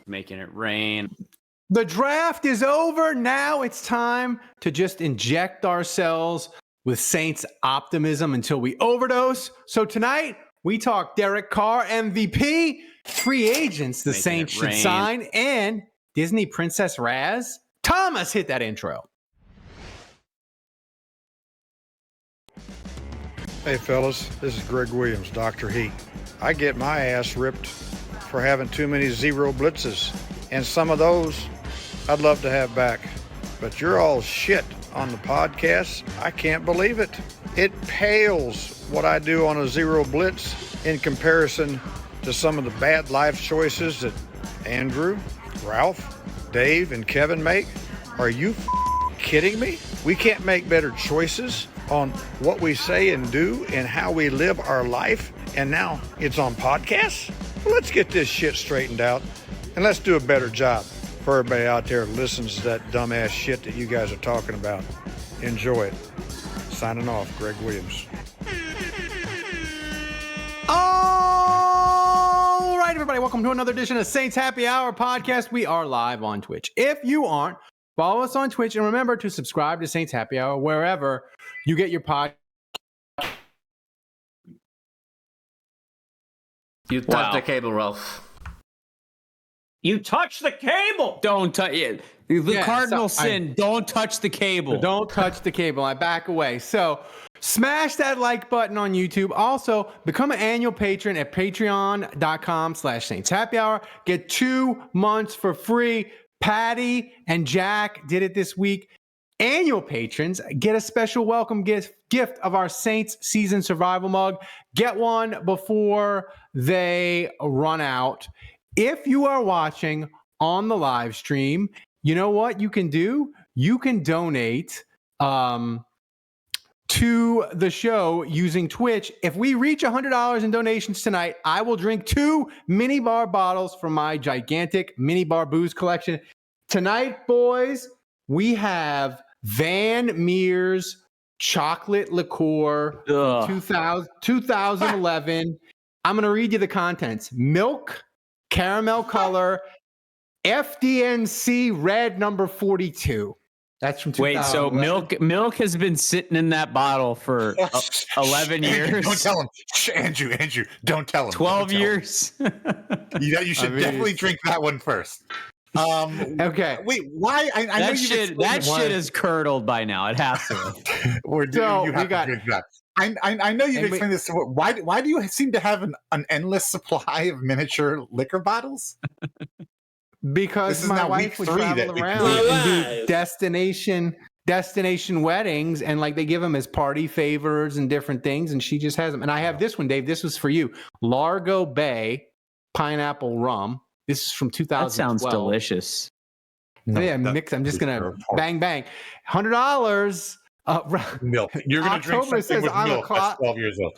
Making it rain. The draft is over. Now it's time to just inject ourselves with Saints optimism until we overdose. So tonight, we talk Derek Carr MVP, free agents the Saints should sign, and Disney Princess RAS. Thomas, hit that intro. Hey fellas, this is Greg Williams, Dr. Heat. I get my ass ripped for having too many zero blitzes, and some of those I'd love to have back. But you're all shit on the podcast. I can't believe it. It pales what I do on a zero blitz in comparison to some of the bad life choices that Andrew, Ralph, Dave, and Kevin make. Are you kidding me? We can't make better choices on what we say and do and how we live our life, and now it's on podcasts? Well, let's get this shit straightened out, and let's do a better job for everybody out there who listens to that dumbass shit that you guys are talking about. Enjoy it. Signing off, Greg Williams. All right, everybody, welcome to another edition of Saints Happy Hour podcast. We are live on Twitch. If you aren't, follow us on Twitch, and remember to subscribe to Saints Happy Hour wherever you get your podcast. You touched the cable, Ralph. You touch the cable. Don't touch it. The cardinal sin. Don't touch the cable. Don't touch the cable. I back away. So smash that like button on YouTube. Also, become an annual patron at patreon.com/Saints Happy Hour. Get 2 months for free. Patty and Jack did it this week. Annual patrons get a special welcome gift of our Saints season survival mug. Get one before they run out. If you are watching on the live stream, you know what you can do? You can donate to the show using Twitch. If we reach $100 in donations tonight, I will drink 2 minibar bottles from my gigantic minibar booze collection. Tonight, boys, we have Van Meer's chocolate liqueur 2011. I'm going to read you the contents. Milk, caramel color, FDNC red number 42. That's from 2011. Wait, so milk has been sitting in that bottle for 11 years. Don't tell him. Andrew, don't tell him. 12 years. You should definitely drink that one first. Okay. Wait, why? I know that shit is curdled by now. It has to. Or do you have to drink that? I know you've explained this. Why do you seem to have an endless supply of miniature liquor bottles? Because my wife would travel around and do destination weddings, and like they give them as party favors and different things, and she just has them. And I have this one, Dave. This was for you. Largo Bay pineapple rum. This is from 2012. That sounds delicious. Yeah, mix. I'm just gonna bang. $100. Milk. You're gonna drink something with milk that's 12 years old.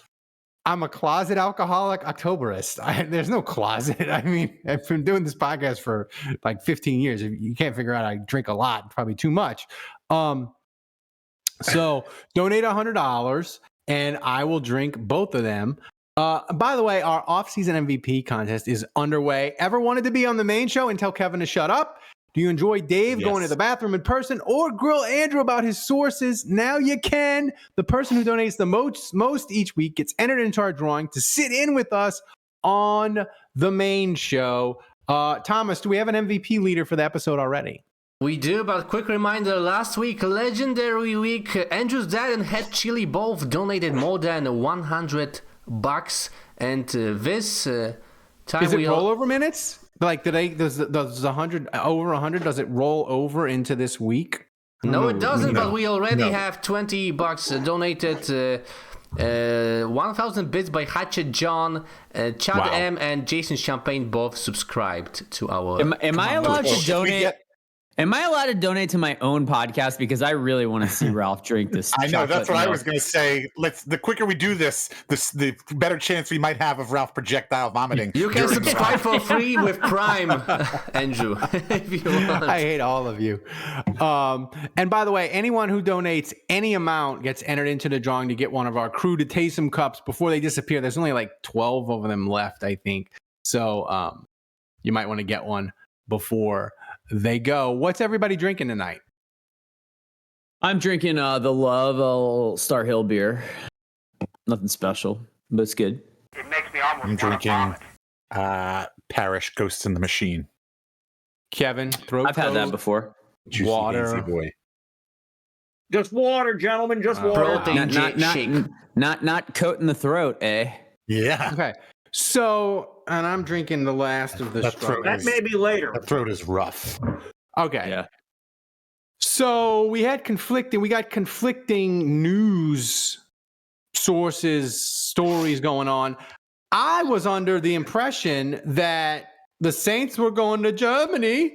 I'm a closet alcoholic Octoberist. There's no closet. I mean, I've been doing this podcast for like 15 years. You can't figure out I drink a lot, probably too much. So donate $100 and I will drink both of them. By the way, our off-season MVP contest is underway. Ever wanted to be on the main show and tell Kevin to shut up? Do you enjoy Dave going to the bathroom in person or grill Andrew about his sources? Now you can. The person who donates the most each week gets entered into our drawing to sit in with us on the main show. Thomas, do we have an MVP leader for the episode already? We do, but quick reminder, last week, legendary week, Andrew's dad and Head Chili both donated more than $100. And this time is it rollover minutes? Like, does 100 over 100? Does it roll over into this week? No, it doesn't. But we already have $20 donated. 1,000 bits by Hatchet John, Chad M, and Jason Champagne both subscribed to our. Am I allowed to donate? Am I allowed to donate to my own podcast? Because I really want to see Ralph drink this. I know, that's what I was going to say. The quicker we do this, the better chance we might have of Ralph projectile vomiting. You can subscribe for free with Prime, Andrew, if you want. I hate all of you. And by the way, anyone who donates any amount gets entered into the drawing to get one of our Crew to Taysom cups before they disappear. There's only like 12 of them left, I think. So you might want to get one before they go. What's everybody drinking tonight? I'm drinking the Love Star Hill beer. Nothing special, but it's good. It makes me almost I'm drinking Parish Ghost in the Machine. Kevin, throat I've had that before. Juicy Water. Daisy boy. Just water, gentlemen, just water. Protein shake. Not coating the throat, eh? Yeah. Okay. So, and I'm drinking the last of the That throat That may be later. That throat is rough. Okay. Yeah. So we got conflicting news sources, stories going on. I was under the impression that the Saints were going to Germany.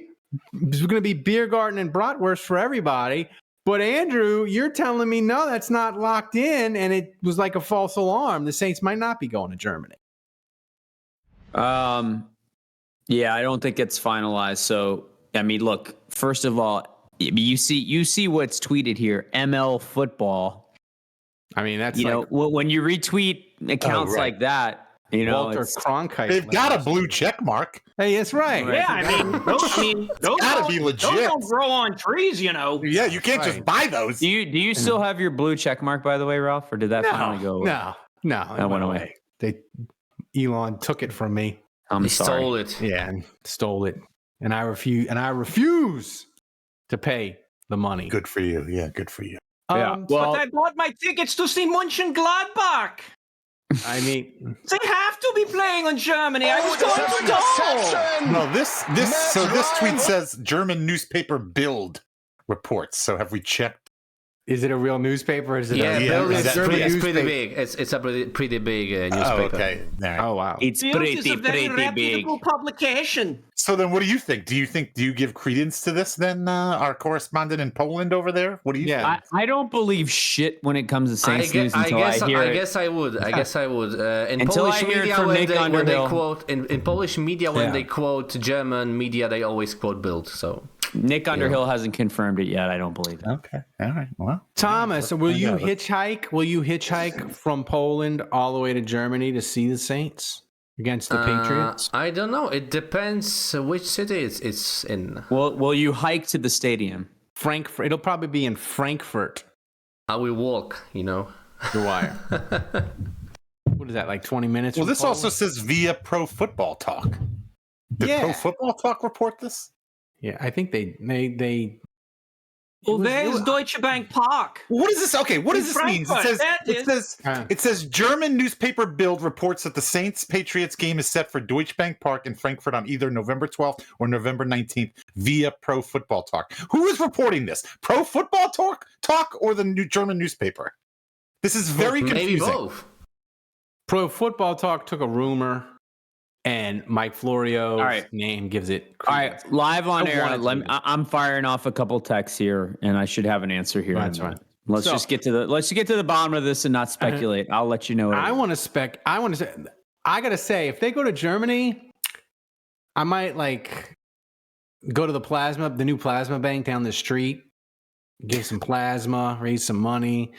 It was going to be beer garden and bratwurst for everybody. But Andrew, you're telling me no, that's not locked in, and it was like a false alarm. The Saints might not be going to Germany. Yeah, I don't think it's finalized. So, I mean, look, first of all, you see what's tweeted here, ML football. I mean, that's when you retweet accounts like that, Walter Cronkite. They've got a blue check mark. Hey, that's right. Yeah, I mean, those gotta be legit. Those don't grow on trees, Yeah, you can't just buy those. Do you still have your blue check mark, by the way, Ralph, or did that finally go away? No, that went away. Elon took it from me. I'm sorry. Stole it. Yeah, and stole it, and I refuse to pay the money. Good for you. Yeah, good for you. Well, but I bought my tickets to see Mönchengladbach. I mean, They have to be playing on Germany. I was going to go. No, this tweet says German newspaper Bild reports. So have we checked? is it a real newspaper? Or is it it's pretty newspaper? big. It's a pretty big newspaper. Oh, okay. All right. Oh, wow. it's Bild is a very pretty big. reputable publication. So then what do you think? Do you give credence to this then, our correspondent in Poland over there? What do you think? I don't believe shit when it comes to Saints news until I hear it. I guess I would. In Until Polish I hear it media, from when Nick they Underhill. quote in Polish media when they quote German media, they always quote Bild. So Nick Underhill hasn't confirmed it yet. I don't believe it. Okay. All right. Well, Thomas, will you hitchhike? Will you hitchhike from Poland all the way to Germany to see the Saints against the Patriots? I don't know. It depends which city it's in. Will you hike to the stadium? Frankfurt. It'll probably be in Frankfurt. I will walk. The wire. What is that? Like 20 minutes? well, from this Poland? also says via Pro Football Talk. Did Pro Football Talk report this? Yeah, I think they. Well, there's Deutsche Bank Park. What is this? Okay, what does this mean? It says German newspaper Bild reports that the Saints Patriots game is set for Deutsche Bank Park in Frankfurt on either November 12th or November 19th via Pro Football Talk. Who is reporting this? Pro Football Talk or the German newspaper? This is very confusing. Maybe both. Pro Football Talk took a rumor, and Mike Florio's name gives it credence. All right, live on air. I'm firing off a couple texts here, and I should have an answer here. That's right. Let's just get to the bottom of this and not speculate. I'll let you know. I gotta say, if they go to Germany, I might go to the new plasma bank down the street, give some plasma, raise some money,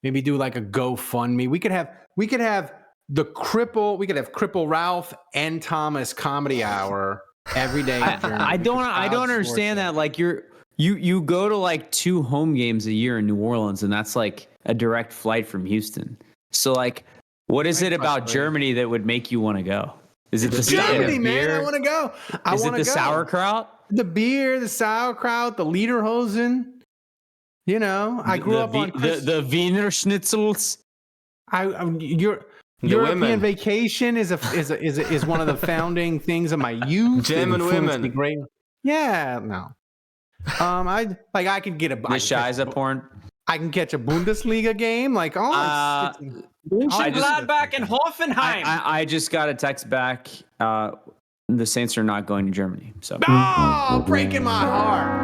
maybe do like a GoFundMe. We could have Cripple Ralph and Thomas comedy hour every day. I don't understand that. Like you go to like 2 home games a year in New Orleans, and that's like a direct flight from Houston. So like, what is it about Germany that would make you want to go? Is it the Germany, man? I want to go. Is it the sauerkraut? The beer, the sauerkraut, the lederhosen. I grew up on the Wiener Schnitzels. European vacation is one of the founding things of my youth. German women. Great. Yeah, no. I could get a porn. I can catch a Bundesliga game. Gladbach and Hoffenheim. I just got a text back. The Saints are not going to Germany. So breaking my heart.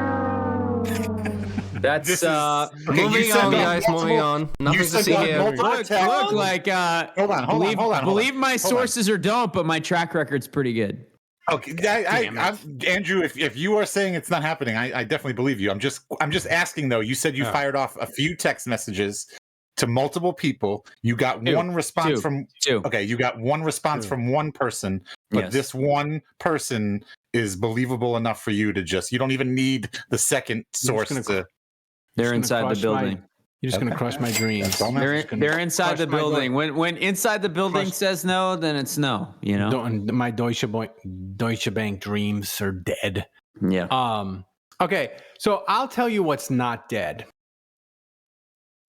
That's moving on, guys. Moving on. Nothing to see here. Look, like hold on. Believe my sources or don't, but my track record's pretty good. Okay, Andrew, if you are saying it's not happening, I definitely believe you. I'm just asking though. You said you fired off a few text messages to multiple people. You got one response from two. Okay, you got one response from one person, but this one person is believable enough for you to you don't even need the second source to. They're inside the building. You're just going to crush my dreams. They're inside the building. When inside the building says no, then it's no. You know, my Deutsche Bank dreams are dead. Yeah. Okay, so I'll tell you what's not dead.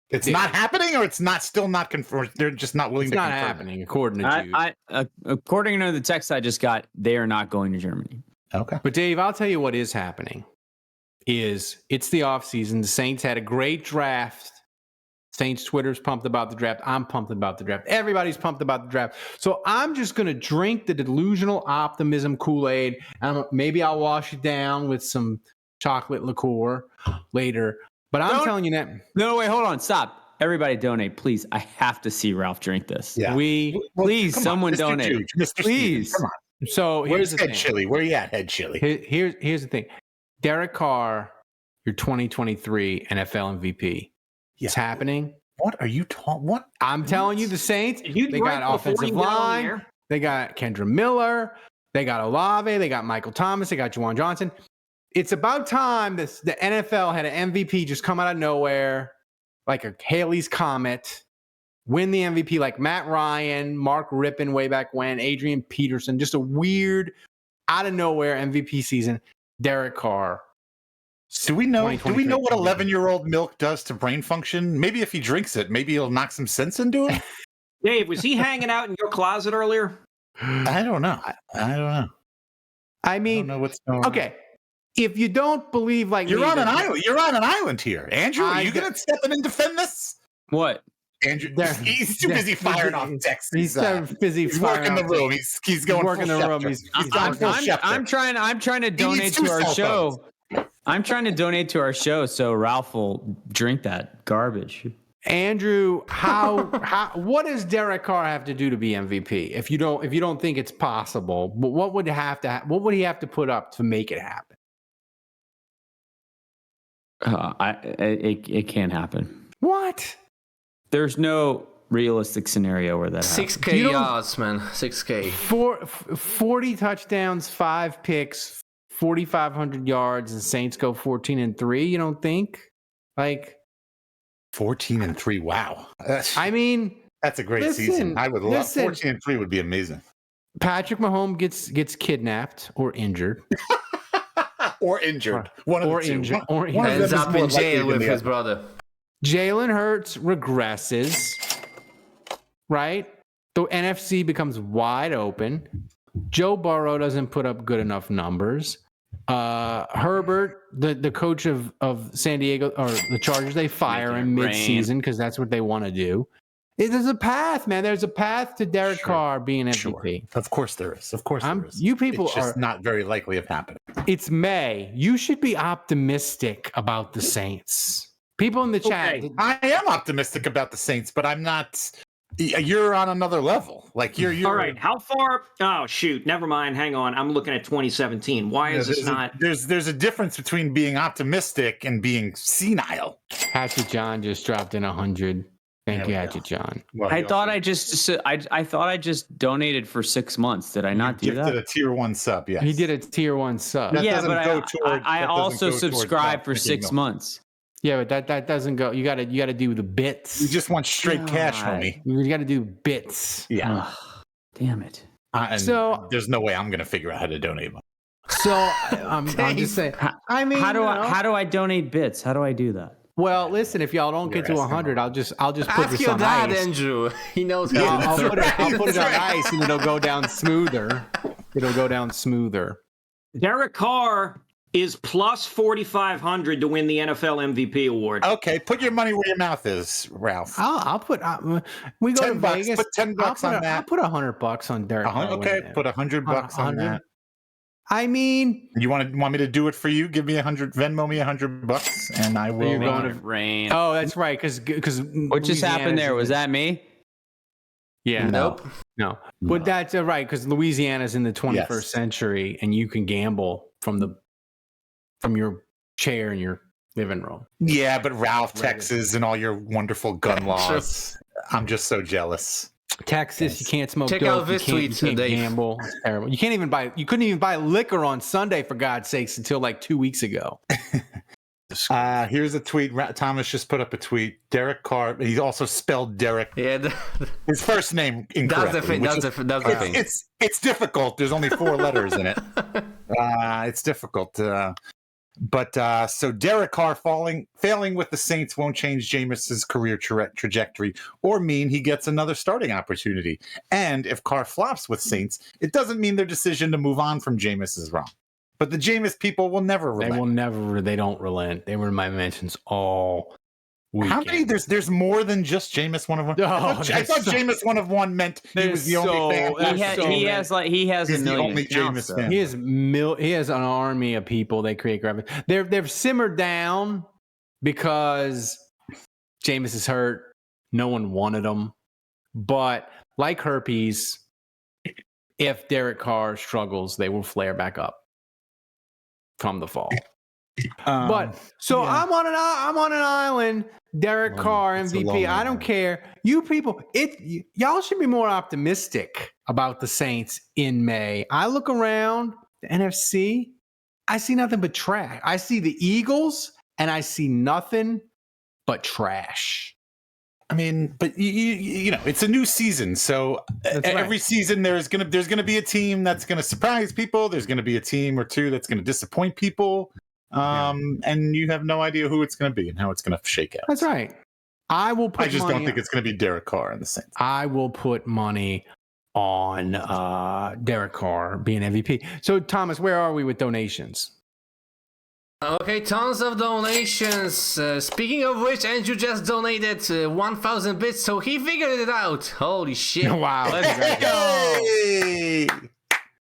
It's not happening, or it's still not confirmed. They're just not willing to confirm. It's not happening, according to Jude. According to the text I just got, they are not going to Germany. Okay. But Dave, I'll tell you what is happening. It's the offseason. The Saints had a great draft. Saints Twitter's pumped about the draft. I'm pumped about the draft. Everybody's pumped about the draft. So I'm just going to drink the delusional optimism Kool-Aid. Maybe I'll wash it down with some chocolate liqueur later. But I'm telling you that. No, wait, hold on. Stop. Everybody donate, please. I have to see Ralph drink this. Yeah. Please, someone donate. Jude, Mr. Please. Steve, come on. So here's the thing. Head Chili? Where you at, Head Chili? Here's the thing. Derek Carr, your 2023 NFL MVP. It's happening. What are you talking? What? I'm telling you, the Saints, they got offensive line. They got Kendra Miller. They got Olave. They got Michael Thomas. They got Juwan Johnson. It's about time the NFL had an MVP just come out of nowhere, like a Halley's Comet, win the MVP like Matt Ryan, Mark Rippon way back when, Adrian Peterson, just a weird, out of nowhere MVP season. Derek Carr. Do we know what 11-year-old milk does to brain function? Maybe if he drinks it, maybe it'll knock some sense into him. Dave, was he hanging out in your closet earlier? I don't know. I mean, I don't know what's going on. Okay. If you don't believe like you're on an island here, Andrew. Are you going to step in and defend this? What? Andrew, he's too busy firing off texts. He's too busy. He's working the room. He's going working the room. I'm trying to donate to our show. I'm trying to donate to our show so Ralph will drink that garbage. Andrew, what does Derek Carr have to do to be MVP? If you don't think it's possible, what would he have to put up to make it happen? It can't happen. What? There's no realistic scenario where that happens. 6K yards, man. 6K. 40 touchdowns, 5 picks, 4,500 yards, and Saints go 14-3. You don't think? Like 14-3. Wow. I mean, that's a great season. I would love 14-3 would be amazing. Patrick Mahomes gets kidnapped or injured. Or injured. One of the two. Or ends up in jail with his brother. Jalen Hurts regresses, right? The NFC becomes wide open. Joe Burrow doesn't put up good enough numbers. Herbert, the coach of San Diego or the Chargers, they fire him mid-season because that's what they want to do. There's a path, man. There's a path to Derek Carr being MVP. Sure. Of course there is. There is. You people it's just not very likely of happening. It's May. You should be optimistic about the Saints. People in the chat. I am optimistic about the Saints, but I'm not. You're on another level. Like you're all right. How far? Oh shoot! Never mind. Hang on. I'm looking at 2017. Why is this not? There's a difference between being optimistic and being senile. Hatchet John just dropped in 100. Thank you, Hatchet John. Well, I thought I just donated for 6 months. Did I not do that? He did a tier 1 sub. Yes, he did a tier 1 sub. But I also subscribed for 6 months. Yeah, but that doesn't go. You gotta do the bits. You just want straight cash from me. You gotta do bits. Yeah. Damn it. So there's no way I'm gonna figure out how to donate money. So I'm just saying. I mean, how do I donate bits? How do I do that? Well, listen, if y'all don't get to 100, I'll just put Ask this your on dad, ice. Andrew. He knows how. I'll put it on ice, and it'll go down smoother. Derek Carr is plus 4,500 to win the NFL MVP award. Okay, put your money where your mouth is, Ralph. I'll put. We go to Vegas. Put $10 on that. I'll put $100 on Derek Carr. Okay, put $100 on that. I mean, you want me to do it for you? Give me Venmo me $100, and I will. You're going to rain. Oh, that's right. Because what just happened there? Was that me? Yeah. Nope. No. But that's right, because Louisiana's in the 21st century, and you can gamble from your chair in your Live in Rome. Yeah, but Ralph, Texas, and all your wonderful gun laws. I'm just so jealous. Texas, you can't smoke Check dope. out this you tweet, can't Dave. gamble. It's terrible. You couldn't even buy liquor on Sunday, for God's sakes, until like 2 weeks ago. Here's a tweet. Thomas just put up a tweet. Derek Carr. He also spelled Derek. Yeah, his first name incorrectly. That's the thing. It's difficult. There's only 4 letters in it. It's difficult. So Derek Carr failing with the Saints won't change Jameis's career trajectory or mean he gets another starting opportunity. And if Carr flops with Saints, it doesn't mean their decision to move on from Jameis is wrong. But the Jameis people will never relent. They don't relent. They were in my mentions all weekend. How many? There's more than just Jameis one of one. I thought Jameis one of one meant he was the only fan. He has a million accounts, Jameis fan. He has an army of people they create graphics. They've simmered down because Jameis is hurt. No one wanted him. But like herpes, if Derek Carr struggles, they will flare back up come the fall. I'm on an island. Derek Carr MVP. I don't care. You people, y'all should be more optimistic about the Saints in May. I look around the NFC. I see nothing but trash. I see the Eagles, and I see nothing but trash. I mean, but you know, it's a new season, so every season there's gonna be a team that's gonna surprise people. There's gonna be a team or two that's gonna disappoint people, and you have no idea who it's gonna be and how it's gonna shake out. That's right. I don't think it's gonna be Derek Carr in the Saints. I will put money on Derek Carr being MVP. So, Thomas, where are we with donations? Okay, tons of donations. Speaking of which, Andrew just donated 1,000 bits, so he figured it out. Holy shit. Wow. Let's go. Hey!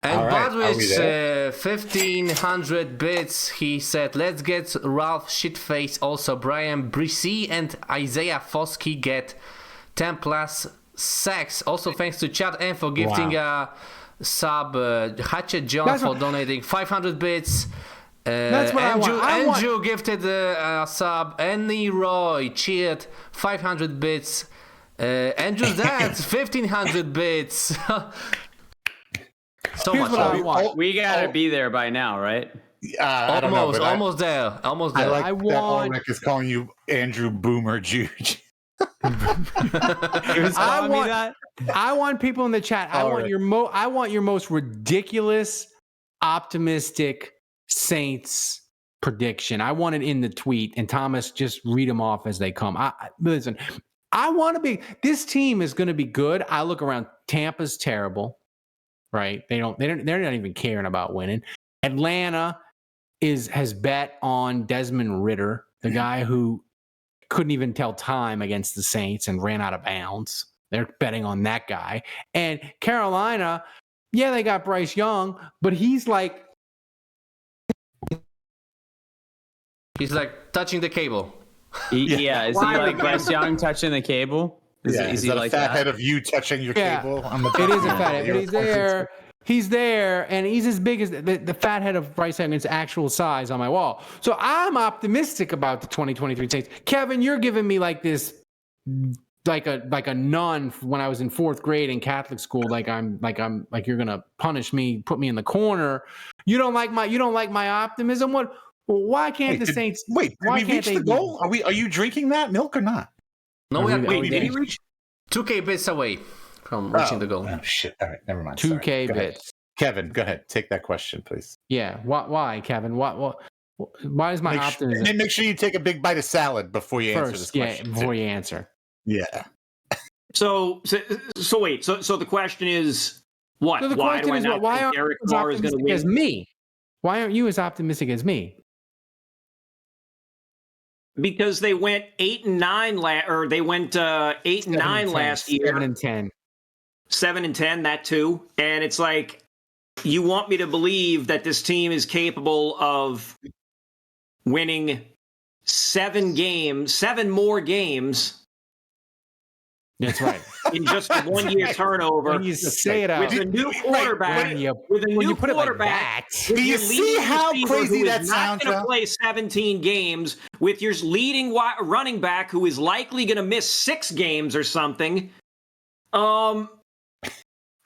And Budwich, 1,500 bits, he said, let's get Ralph Shitface, also Brian Brissy and Isaiah Foskey get 10 plus sacks. Also thanks to Chad M for gifting a sub, Hatchet John for donating 500 bits. That's what Andrew gifted a sub. Annie Roy cheered 500 bits. Andrew's dad 1,500 bits. So Here's much. We gotta be there by now, right? Almost there. I like that Ulrich is calling you Andrew Boomer Juge. I want people in the chat. I want your most ridiculous, optimistic Saints prediction. I want it in the tweet, and Thomas, just read them off as they come. Listen, I want to be. This team is going to be good. I look around. Tampa's terrible, right? They're not even caring about winning. Atlanta has bet on Desmond Ridder, the guy who couldn't even tell time against the Saints and ran out of bounds. They're betting on that guy. And Carolina, yeah, they got Bryce Young, but he's like touching the cable. Is he like Bryce Young touching the cable? Is he that like a fat that? Head of you touching your cable? It is a fat head, but he's there. He's there, and he's as big as the fat head of Bryce Young's actual size on my wall. So I'm optimistic about the 2023 Saints. Kevin, you're giving me like this, like a nun when I was in 4th grade in Catholic school. Like you're gonna punish me, put me in the corner. You don't like my optimism. What? Why can't the Saints? Wait, did we reach the goal? Are you drinking that milk or not? No, did he reach 2K bits away from reaching the goal? Oh shit! All right, never mind. 2K bits. Kevin, go ahead. Take that question, please. Yeah. Why, Kevin? Why is my optimism? And make sure you take a big bite of salad before you answer this question. Yeah, before you answer. Yeah. So wait. So the question is what? So the why question do I is, why not think Derek Carr is going to win? As me? Why aren't you as optimistic as me? Because they went 8-9 they went 8-9 last year. 7-10. 7-10, that too. And it's like, you want me to believe that this team is capable of winning 7 more games That's right. In just a 1 year turnover. When you say it out. With a new quarterback. With a new quarterback. Do you see how crazy that sounds? Not going to play 17 games with your leading running back who is likely going to miss 6 games or something. I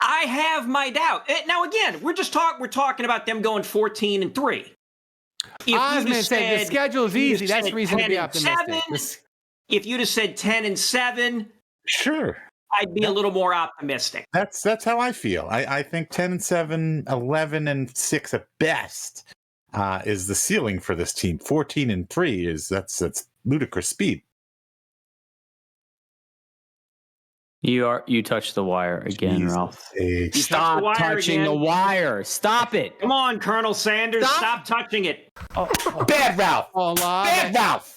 have my doubt. Now, again, we're talking about them going 14-3. I was going to say the schedule is easy. That's the reason to be optimistic. If you'd have said 10-7, sure, I'd be a little more optimistic. That's how I feel. I think 10-7, 11-6 at best is the ceiling for this team. 14-3 is that's ludicrous speed. You touched the wire again, Jesus. Ralph. Stop touching the wire. Stop it. Come on, Colonel Sanders. Stop touching it. Bad Ralph. Bad Ralph.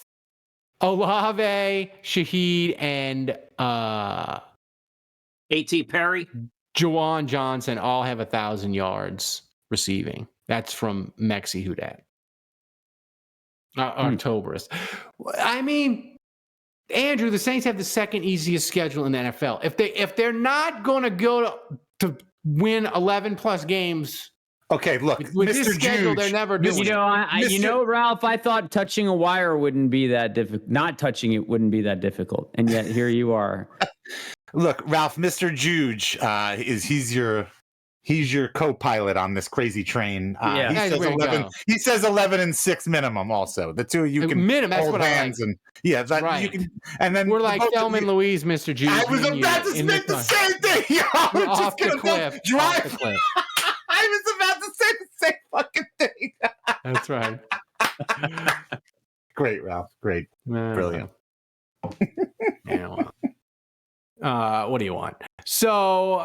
Olave, Shaheed, and A.T. Perry, Juwan Johnson all have 1,000 yards receiving. That's from Mexi Hudat. Octoberist. I mean, Andrew, the Saints have the second easiest schedule in the NFL. If they're not going to go to win 11 plus games. Okay, look, with Mr. this schedule, they're never doing it. Ralph, I thought touching a wire wouldn't be that difficult. Not touching it wouldn't be that difficult, and yet here you are. Look, Ralph, Mr. Juge he's your co-pilot on this crazy train. He says 11-6 minimum. Also, the two of you can minimum. That's what hands I like. And right. You can. And then we're like Thelma and Louise, Mr. Juge. I was about to say the same thing. We're off the cliff. Drive. Off the cliff. I was about to say the same fucking thing. That's right. Great, Ralph. Great. Brilliant. What do you want? So,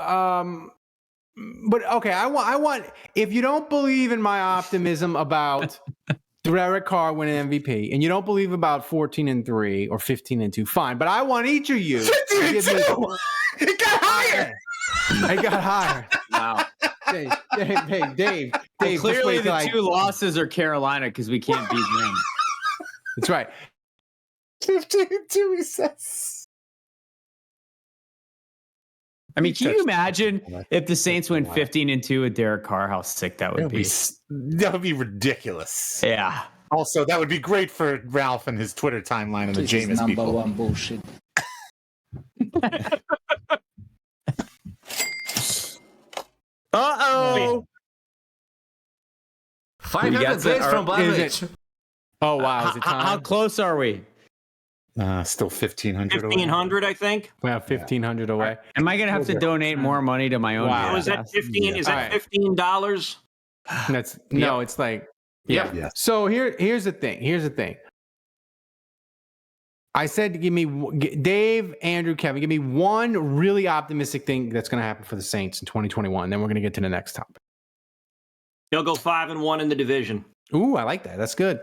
but okay, I want. If you don't believe in my optimism about Derek Carr winning MVP, and you don't believe about 14-3 or 15-2, fine. But I want each of you. 15-2. It got higher. I got higher. Wow. Dave. Well, clearly, the two losses are Carolina because we can't beat them. That's right. 15-2, he says. I mean, can you imagine if the Saints went 15-2 with Derek Carr? How sick that would be. That would be ridiculous. Yeah. Also, that would be great for Ralph and his Twitter timeline and the Jameis people. Number one bullshit. Uh-oh. 500 bits from Blavich. Oh, wow. Is it time? How close are we? Still 1,500 away. 1,500, I think. We have 1,500 away. Am I going to have to donate more money to my own? Wow. Is that 15? Is that $15? That's no, it's like Yeah. So here's the thing. I said, give me Dave, Andrew, Kevin, give me one really optimistic thing that's going to happen for the Saints in 2021. Then we're going to get to the next topic. They'll go 5-1 in the division. Ooh, I like that. That's good.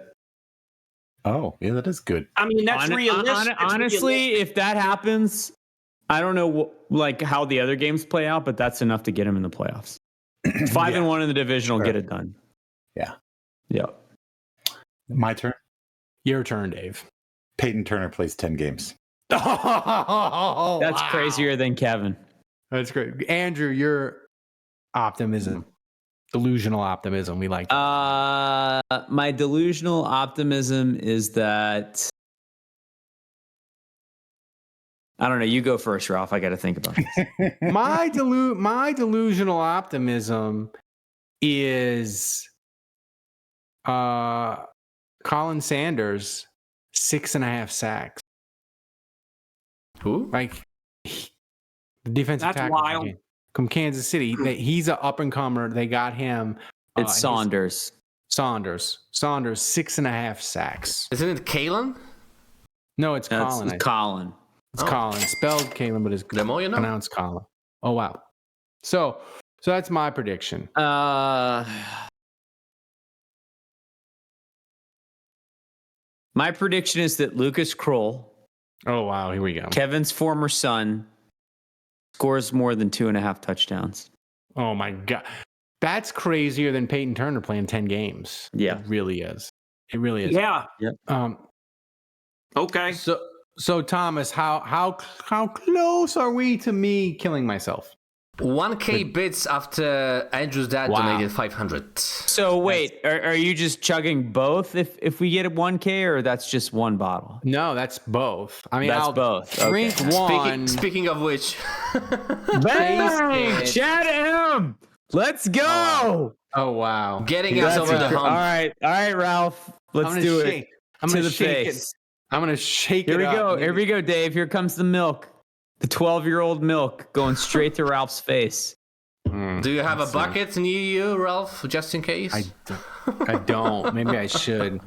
Oh, yeah, that is good. I mean, that's realistic. Honestly, if that happens, I don't know how the other games play out, but that's enough to get them in the playoffs. 5-1 in the division will get it done. Yeah. Yeah. My turn? Your turn, Dave. Peyton Turner plays 10 games. Oh, that's crazier than Kevin. That's great. Andrew, your optimism. Delusional optimism. We like that. My delusional optimism is that I don't know. You go first, Ralph. I got to think about this. My delusional optimism is Colin Sanders 6.5 sacks. Who? Like the defensive tackle. That's wild. From Kansas City. He's an up and comer. They got him. It's Saunders. Saunders 6.5 sacks. Isn't it Kalen? No, it's Colin. It's Colin. It's Colin. Spelled Kalen, but it's pronounced Colin. Oh wow. So that's my prediction. My prediction is that Lucas Kroll. Oh wow, here we go. Kevin's former son scores more than 2.5 touchdowns. Oh my God. That's crazier than Peyton Turner playing 10 games. Yeah. It really is. It really is. Yeah. Yep. Okay. So Thomas, how close are we to me killing myself? 1K bits after Andrew's dad donated 500. So wait, are you just chugging both if we get a 1K, or that's just one bottle? No, that's both. I mean, That's I'll both. drink one. Speaking of which, Bang! Chat him! Let's go! Oh wow, getting us over the hump. All right, Ralph. Let's do it. I'm to gonna the shake face. it. I'm gonna shake Here it. we go. Here we go, Dave. Here comes the milk. The 12-year-old milk going straight to Ralph's face. Do you have a bucket near you, Ralph, just in case? I don't. Maybe I should.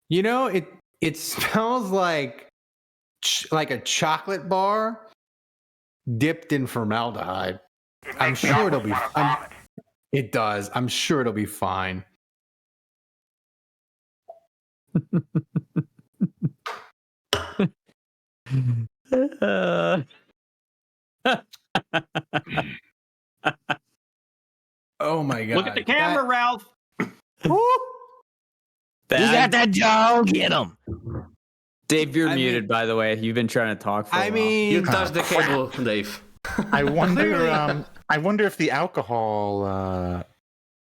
You know, it smells like a chocolate bar dipped in formaldehyde. I'm sure it'll be. It does. I'm sure it'll be fine. Oh my god! Look at the camera, Ralph. You got that, Joe? Get him. Dave, you're muted, by the way. You've been trying to talk for a while. You touched the cable, Dave. I wonder if the alcohol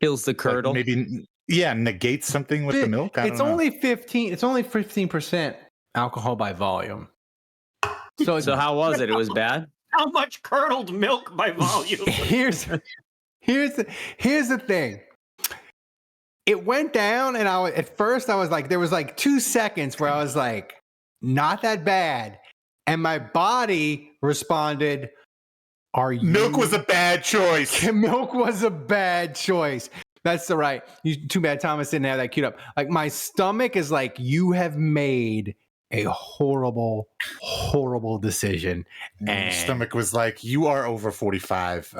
kills the curdle. Like maybe negates something with the milk. It's only 15% alcohol by volume. So how was it? It was bad. How much curdled milk by volume? Here's the thing. It went down, and at first I was like, there was like 2 seconds where I was like, not that bad, and my body responded, milk was a bad choice. Milk was a bad choice. That's the right. Too bad Thomas didn't have that queued up. Like, my stomach is like, you have made a horrible, horrible decision. And stomach was like, you are over 45.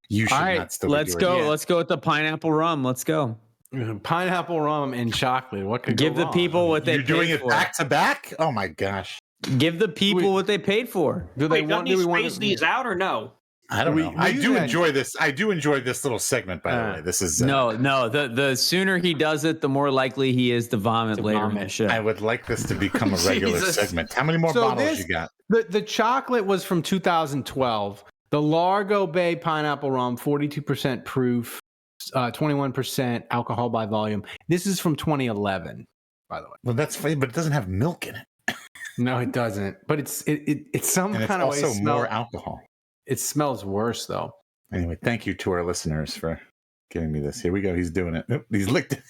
You should not still let's go. Let's go with the pineapple rum. Let's go. Pineapple rum and chocolate. What could give go the wrong? people what they You're paid doing it for. back to back? Oh my gosh. Give the people what they paid for. Do we want these out or no? I don't know. I do enjoy this. I do enjoy this little segment, by the way. This is no. The sooner he does it, the more likely he is to vomit later in the show. I would like this to become a regular segment. How many more bottles you got? The chocolate was from 2012. The Largo Bay Pineapple Rum, 42% proof, 21% alcohol by volume. This is from 2011, by the way. Well, that's funny, but it doesn't have milk in it. No, it doesn't. But it's some and kind of way. Also more alcohol. It smells worse though. Anyway, thank you to our listeners for giving me this. Here we go. He's doing it. Oh, he's licked it.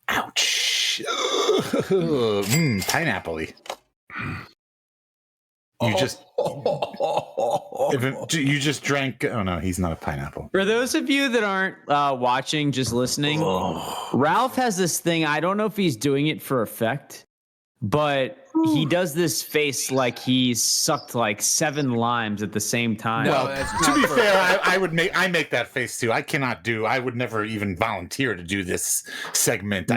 Ouch. Pineapple-y. You just drank. Oh no, he's not a pineapple. For those of you that aren't watching, just listening, Ralph has this thing. I don't know if he's doing it for effect, but he does this face like he sucked like 7 limes at the same time. Well, to be fair, I make that face too. I would never even volunteer to do this segment.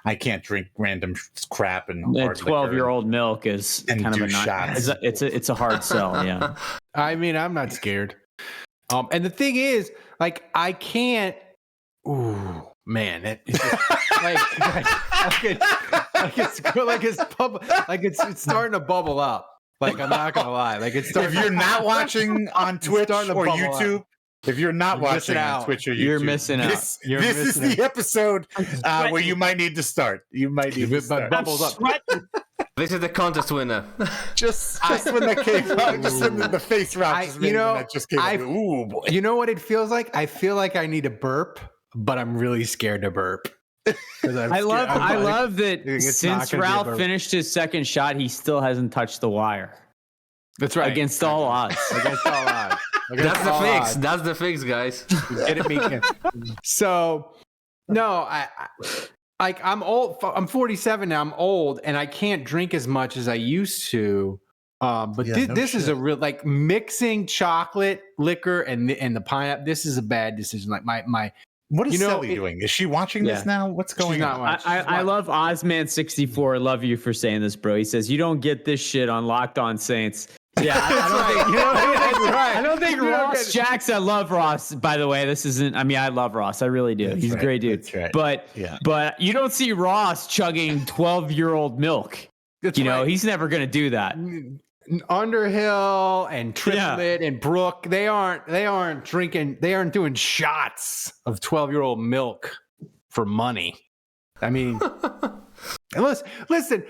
I can't drink random crap and 12-year-old milk is and kind do of a shots. It's a hard sell. Yeah. I mean, I'm not scared. And the thing is, like, I can't. Ooh, man, it's it's starting to bubble up. Like, I'm not gonna lie. Like, it's starting. If you're not watching on Twitch or YouTube. If you're not watching on Twitch or YouTube, you're missing out. This is the episode where you might need to start. You might need to start. Bubbles up. This is the contest winner. just when that came out, just in the face route. Ooh, boy. You know what it feels like? I feel like I need to burp, but I'm really scared to burp. I love that since Ralph finished his second shot, he still hasn't touched the wire. That's right. Against all odds. Against all odds. That's the fix. That's the fix, guys. Get it, Meekin. So, no, I'm old. I'm 47 now. I'm old, and I can't drink as much as I used to. But this is a real, like, mixing chocolate liquor and the pineapple. This is a bad decision. Like my. What is Sally doing? Is she watching this now? What's going on? I love Ozman64. Love you for saying this, bro. He says, you don't get this shit on Locked On Saints. Yeah, I don't think Right. Ross Jacks. I love Ross. By the way, this isn't. I mean, I love Ross. I really do. He's a great dude. That's right. But you don't see Ross chugging 12-year-old milk. You know, he's never going to do that. Underhill and Triplet and Brooke, they aren't drinking. They aren't doing shots of 12-year-old milk for money. I mean, listen.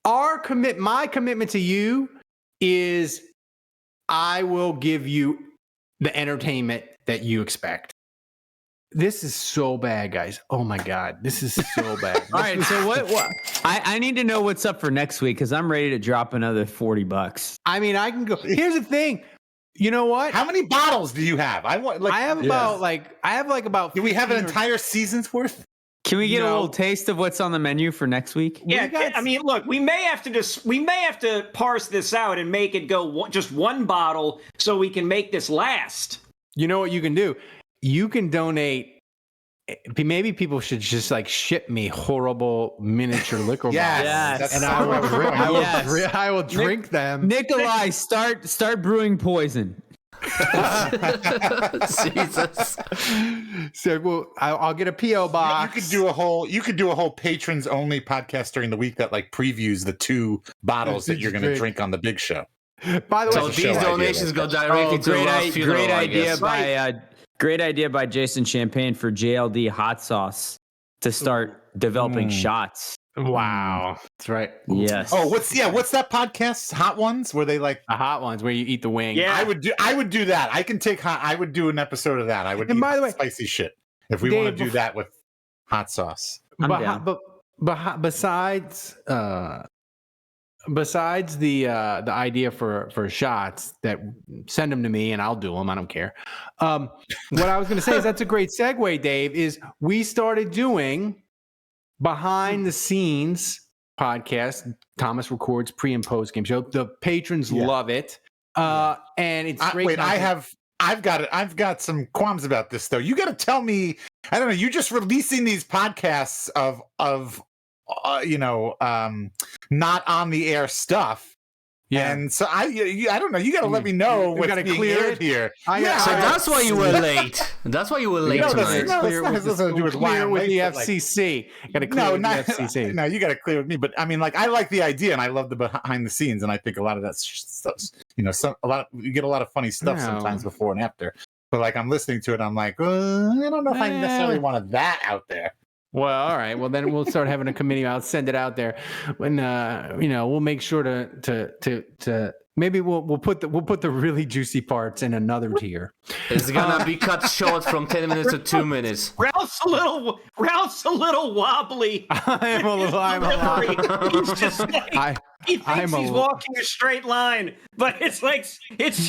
My commitment to you is I will give you the entertainment that you expect. This is so bad, guys. Oh my God. This is so bad. All right. So what I need to know what's up for next week because I'm ready to drop another $40. I mean, I can go. Here's the thing. You know what? How many bottles do you have? I have about. Do we have an entire season's worth? Can we get a little taste of what's on the menu for next week? Yeah, I mean, look, we may have to parse this out and make it go just one bottle so we can make this last. You know what you can do? You can donate. Maybe people should just like ship me horrible miniature liquor bottles, and I will drink them. Nikolai, start brewing poison. Jesus. So well, I'll get a PO box. You could do a whole patrons only podcast during the week that like previews the 2 bottles that you're going to drink on the big show. By the way, So these donations go directly to Ross funeral. Great idea by Jason Champagne for JLD hot sauce to start developing shots. Wow, that's right. Yes. Oh, what's that podcast? Hot Ones, where they like the hot ones where you eat the wing. Yeah, I would do that. I can take hot. I would do an episode of that. I would. And by the way, spicy shit. If we want to do that with hot sauce, but besides the idea for shots, that send them to me and I'll do them. I don't care. What I was going to say is that's a great segue, Dave. Is we started doing behind the scenes podcast. Thomas records pre and post game show. The patrons love it, and it's great. Wait, I've got some qualms about this though. You got to tell me. I don't know. You just releasing these podcasts of not on the air stuff. Yeah, and so I don't know. You got to let me know what's being aired here. So that's why you were late. That's why you were late tonight. Clear with the FCC. Got to clear with the FCC. No, you got to clear with me. But I mean, like, I like the idea, and I love the behind the scenes, and I think a lot of that stuff. You get a lot of funny stuff sometimes before and after. But like, I'm listening to it, I'm like, I don't know if I necessarily wanted that out there. Well, all right. Well, then we'll start having a committee. I'll send it out there. When we'll make sure to maybe we'll put the really juicy parts in another tier. It's gonna be cut short from 10 minutes to 2 minutes. Ralph's a little wobbly. He's just like, he thinks he's walking a straight line, but it's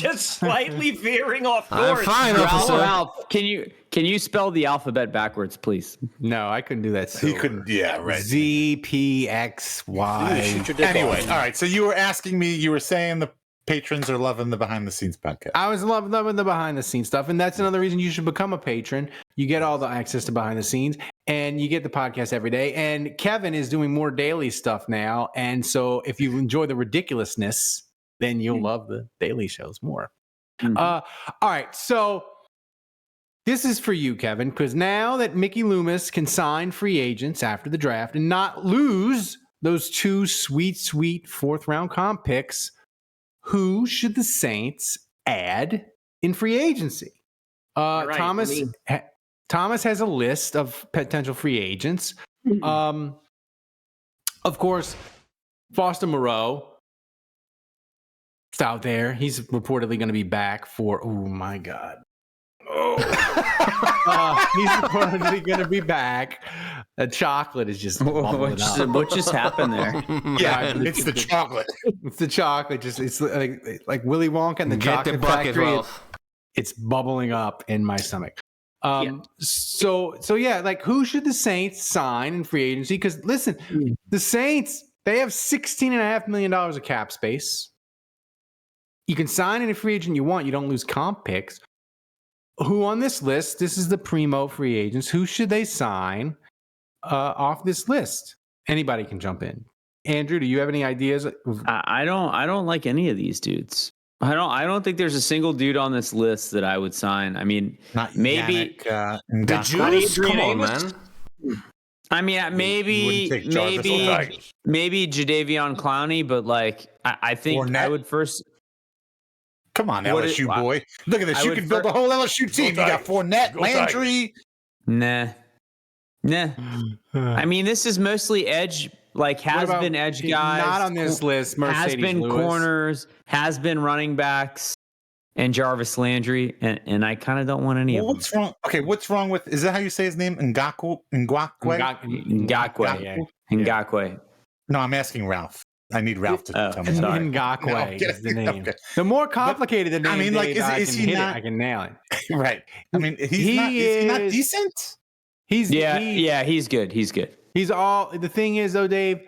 just slightly veering off course. I'm fine, officer. Ralph, can you spell the alphabet backwards, please? No, I couldn't do that. He couldn't. Yeah, right. ZPXY. Anyway, all right. So you were asking me. You were saying the patrons are loving the behind the scenes podcast. I was loving the behind the scenes stuff, and that's another reason you should become a patron. You get all the access to behind the scenes, and you get the podcast every day. And Kevin is doing more daily stuff now, and so if you enjoy the ridiculousness, then you'll love the daily shows more. Mm-hmm. All right, so this is for you, Kevin, because now that Mickey Loomis can sign free agents after the draft and not lose those 2 sweet fourth round comp picks, who should the Saints add in free agency? Thomas has a list of potential free agents. Of course, Foster Moreau is out there. He's reportedly going to be back for, oh my God. He's reportedly going to be back. The chocolate is just bubbling up. What just happened there? Yeah, it's the chocolate. It's the chocolate. It's like Willy Wonka and the chocolate factory. It's bubbling up in my stomach. So yeah, like who should the Saints sign in free agency? Because listen, the Saints, they have $16.5 million of cap space. You can sign any free agent you want. You don't lose comp picks. Who on this list? This is the primo free agents. Who should they sign off this list? Anybody can jump in. Andrew, do you have any ideas? I don't like any of these dudes. I don't think there's a single dude on this list that I would sign. I mean, Not maybe Yannick, the Jews. Come on, man. I mean, maybe Jadeveon Clowney, but like I think Fournette. I would first. Come on, LSU boy. Look at this. You could build a whole LSU team. You got Fournette, Landry. Nah. I mean, this is mostly edge. Like has been edge guys. Not on this list. Has been Lewis. Corners. Has been running backs. And Jarvis Landry, and I kind of don't want any of them. What's wrong? Okay, what's wrong with? Is that how you say his name? Ngakwe. No, I'm asking Ralph. I need Ralph to tell me. Ngakwe is the name. Okay. The more complicated the name, I mean, like, is he not? I can nail it. Right. I mean, is he not decent? He's good. He's good. He's all. The thing is, though, Dave.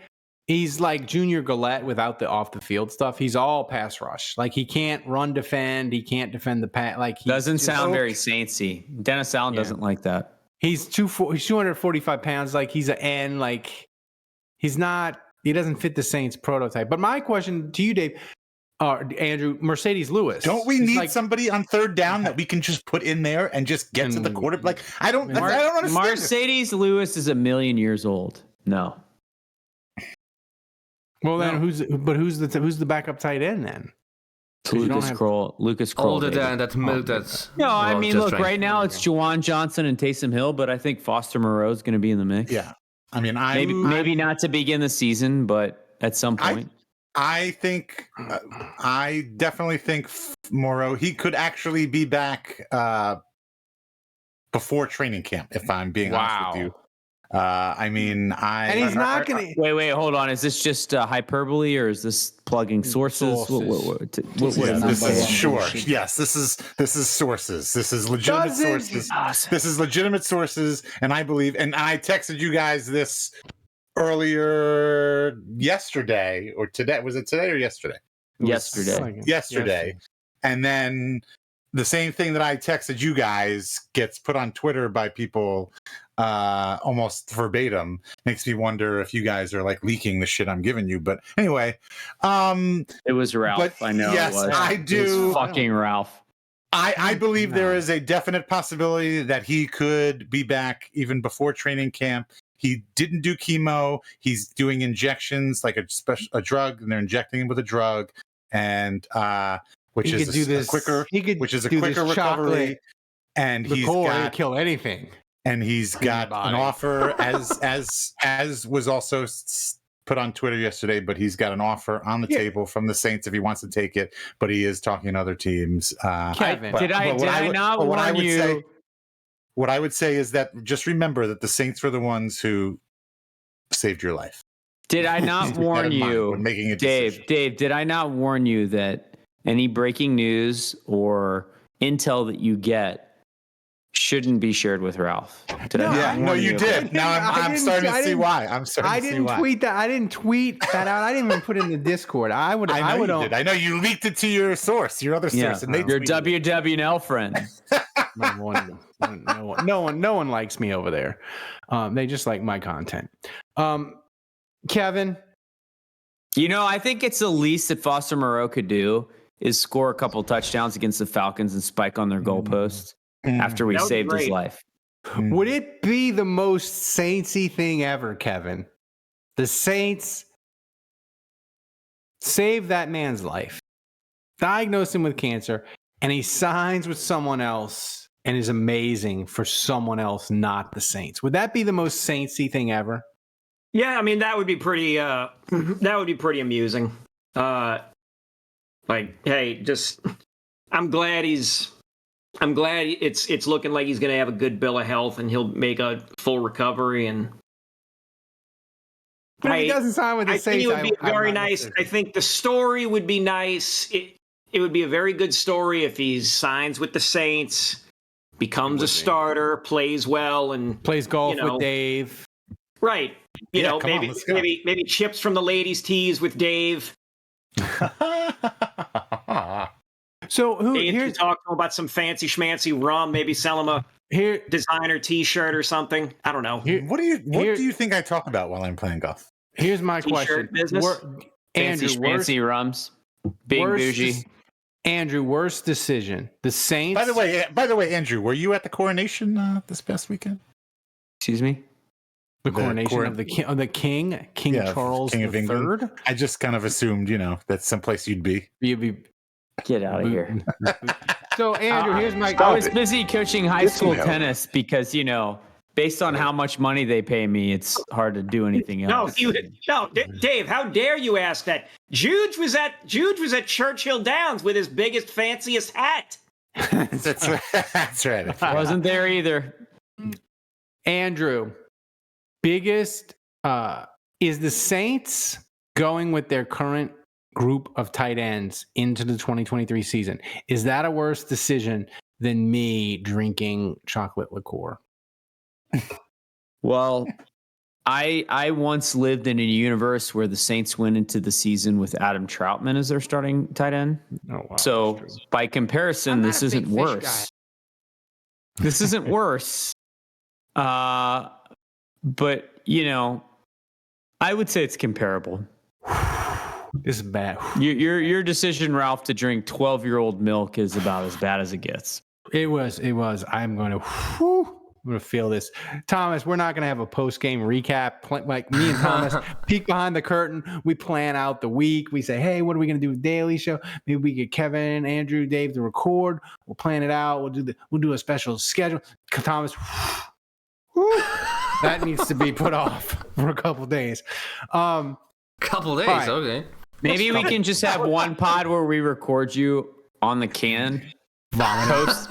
He's like Junior Gillette without the off the field stuff. He's all pass rush. Like he can't run defend. He can't defend the pass. Like doesn't sound very Saintsy. Dennis Allen doesn't like that. He's 245 pounds. Like he's an N. Like he's not. He doesn't fit the Saints prototype. But my question to you, Dave, Andrew, Mercedes Lewis. Don't we need somebody on third down that we can just put in there and just get to the quarterback? Like I don't understand. Mercedes Lewis is 1,000,000 years old. No. Well, then who's the backup tight end then? Lucas Kroll. Older than that. That's no. I mean, look. Right now, it's Juwan Johnson and Taysom Hill, but I think Foster Moreau is going to be in the mix. Yeah. I mean, maybe not to begin the season, but at some point. I think I definitely think Moreau. He could actually be back before training camp. If I'm being honest with you. And he's not going to. Wait, hold on. Is this just hyperbole or is this plugging sources? This is sure. Yes, this is sources. This is legitimate sources. This is legitimate sources, and I believe. And I texted you guys this earlier yesterday or today. Was it today or yesterday? Yesterday. And then the same thing that I texted you guys gets put on Twitter by people almost verbatim. Makes me wonder if you guys are like leaking the shit I'm giving you. But anyway, it was Ralph. I know. Yes, it was. I do. It was fucking Ralph. I believe there is a definite possibility that he could be back even before training camp. He didn't do chemo. He's doing injections, like a drug, and they're injecting him with a drug, and which is a quicker recovery. And he's got kill anything. And he's got an offer, as was also put on Twitter yesterday. But he's got an offer on the table from the Saints if he wants to take it. But he is talking to other teams. Kevin, did I not warn you? What I would say is that just remember that the Saints were the ones who saved your life. Did I not warn you, making a Dave? Did I not warn you that any breaking news or intel that you get shouldn't be shared with Ralph? No, you did. Now I'm starting to see why. I didn't tweet that. I didn't tweet that out. I didn't even put it in the Discord. I know you leaked it to your source, your other source, and your WWNL friend. No one likes me over there. They just like my content. Kevin, I think it's the least that Foster Moreau could do is score a couple touchdowns against the Falcons and spike on their goalposts after we saved his life. Would it be the most Saintsy thing ever, Kevin? The Saints save that man's life, diagnose him with cancer, and he signs with someone else and is amazing for someone else, not the Saints. Would that be the most Saintsy thing ever? Yeah, I mean that would be pretty. That would be pretty amusing. I'm glad it's looking like he's going to have a good bill of health and he'll make a full recovery. And but if he doesn't sign with the Saints, I think it would be very nice. I think the story would be nice. It would be a very good story if he signs with the Saints, becomes a starter, plays well, and plays golf with Dave. Right. Maybe chips from the ladies' tees with Dave. So here's talking about some fancy schmancy rum, maybe sell him a designer T-shirt or something. I don't know. What do you think I talk about while I'm playing golf? Here's my question. Andrew, fancy rums. Big bougie. Andrew, worst decision. The Saints. By the way, Andrew, were you at the coronation this past weekend? Excuse me? The coronation of the king, Charles King of III. England. I just kind of assumed, that's someplace you'd be. Get out of here. So, Andrew, here's my. I was busy coaching high school tennis because based on how much money they pay me, it's hard to do anything else. No, Dave, how dare you ask that? Juge was at Churchill Downs with his biggest, fanciest hat. That's right. I wasn't there either. Andrew, biggest is the Saints going with their current group of tight ends into the 2023 season. Is that a worse decision than me drinking chocolate liqueur? Well, I once lived in a universe where the Saints went into the season with Adam Troutman as their starting tight end. Oh, wow. So by comparison, this isn't worse. This isn't worse. But I would say it's comparable. This is bad. Your decision, Ralph, to drink 12-year-old milk is about as bad as it gets. It was. I'm going to feel this. Thomas, we're not going to have a post-game recap. Like me and Thomas peek behind the curtain. We plan out the week. We say, hey, what are we going to do with Daily Show? Maybe we get Kevin, Andrew, Dave to record. We'll plan it out. We'll do a special schedule. Thomas, that needs to be put off for a couple days. Couple days, right. Okay. Maybe we can just have one pod where we record you on the can. Post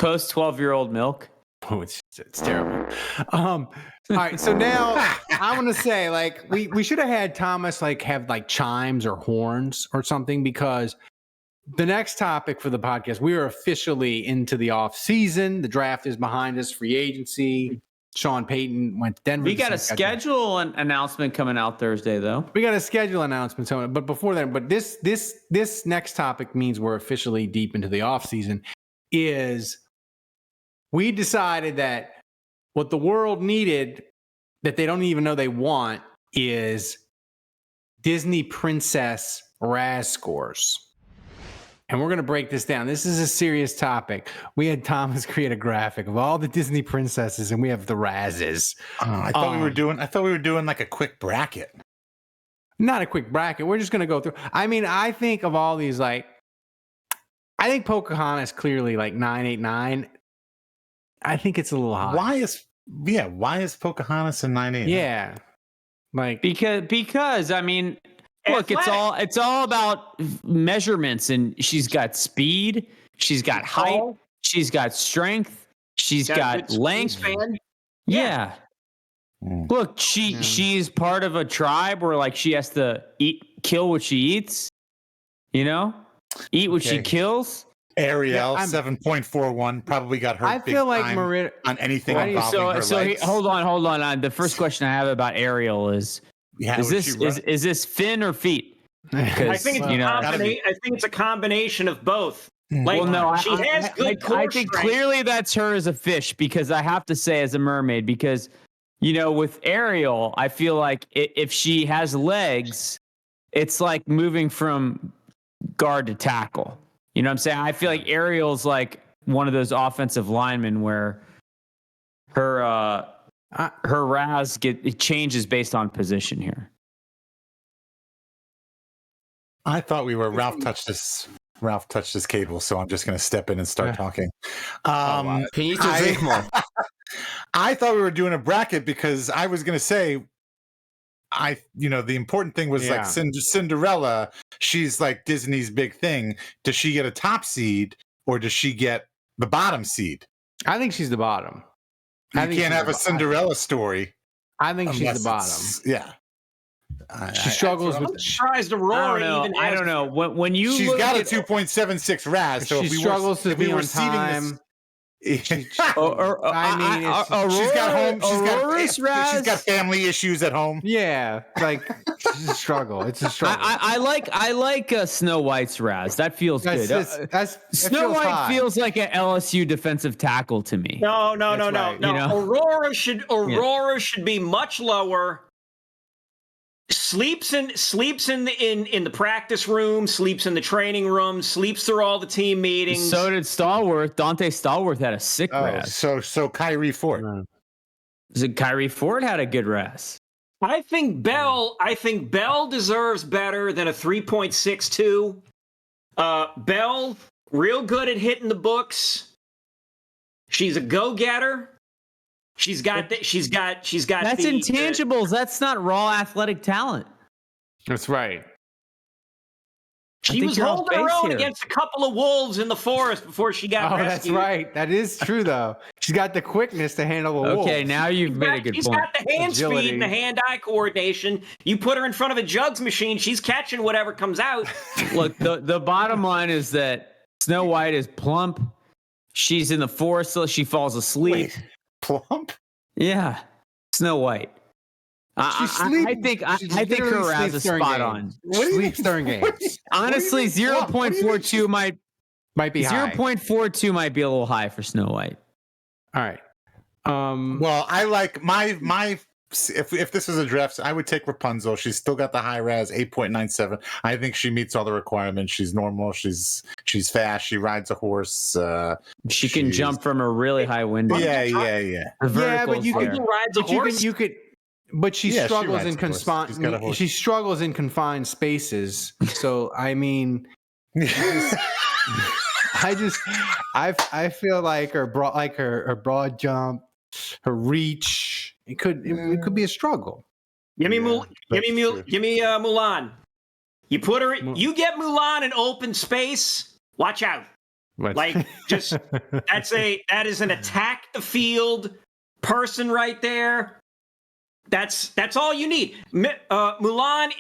12-year-old milk. Oh, it's terrible. All right, so now I want to say, we should have had Thomas have chimes or horns or something, because the next topic for the podcast, we are officially into the off season. The draft is behind us. Free agency. Sean Payton went to Denver. We got a schedule announcement coming out Thursday, though. We got a schedule announcement, but before that, this next topic means we're officially deep into the off season. Is we decided that what the world needed, that they don't even know they want, is Disney Princess RAS scores. And we're going to break this down. This is a serious topic. We had Thomas create a graphic of all the Disney princesses, and we have the RASes. I thought we were doing like a quick bracket. Not a quick bracket. We're just going to go through. I mean, I think of all these, I think Pocahontas clearly 989. I think it's a little high. Why is Pocahontas a 989? Yeah. Because I mean, look, it's all about measurements, and she's got speed, she's got height, she's got strength, she's got length. Yeah. Look, she's part of a tribe where she has to kill what she eats, eat what she kills. Ariel 7.41 probably got hurt. I feel like Marita on anything involving her legs. Hold on. The first question I have about Ariel is this fin or feet? I think it's a combination of both. She has good core I think strength. clearly that's her as a fish, because I have to say as a mermaid, because with Ariel, I feel like if she has legs, it's like moving from guard to tackle. You know what I'm saying? I feel like Ariel's like one of those offensive linemen where her RAS changes based on position here. I thought Ralph touched this cable, so I'm just going to step in and start talking. Can you drink more? I thought we were doing a bracket because I was going to say, the important thing was Cinderella. She's like Disney's big thing. Does she get a top seed or does she get the bottom seed? I think she's the bottom. You can't have a Cinderella story. I think she's the bottom. Yeah. She struggles with. I'm surprised Aurora even. I don't know. When you she's got a 2.76 RAS, so she struggles to be on time. She's got home. She's got family issues at home. Yeah, she's a struggle. It's a struggle. I like Snow White's RAS. That feels good. Snow White feels like an LSU defensive tackle to me. No. Aurora should be much lower. Sleeps in the practice room, sleeps in the training room, sleeps through all the team meetings. So did Stallworth. Dante Stallworth had a sick RAS. So Kyrie Ford. Kyrie Ford had a good RAS. I think Bell deserves better than a 3.62. Bell, real good at hitting the books. She's a go-getter. She's got. That's intangibles. That's not raw athletic talent. That's right. She was holding her own against a couple of wolves in the forest before she got rescued. That's right. That is true, though. She's got the quickness to handle a wolf. Okay, now you've made a good point. She's got the hand speed and the hand-eye coordination. You put her in front of a jugs machine, she's catching whatever comes out. Look, the bottom line is that Snow White is plump. She's in the forest, so she falls asleep. Wait, plump? Yeah, Snow White. I think her RAS is spot on. Sleeps during games. Honestly, 0.42 might be high. 0.42 might be a little high for Snow White. All right. Well, I like my if this was a draft, I would take Rapunzel. She's still got the high RAS, 8.97. I think she meets all the requirements. She's normal. She's fast. She rides a horse. She can jump from a really high window. Yeah. Yeah, but you could ride a horse. You could. But she struggles in she struggles in confined spaces. So I mean, I feel like her broad jump, her reach, it could be a struggle. Give me Mulan. You put her. You get Mulan in open space. Watch out. That is an attack the field person right there. That's all you need. Mulan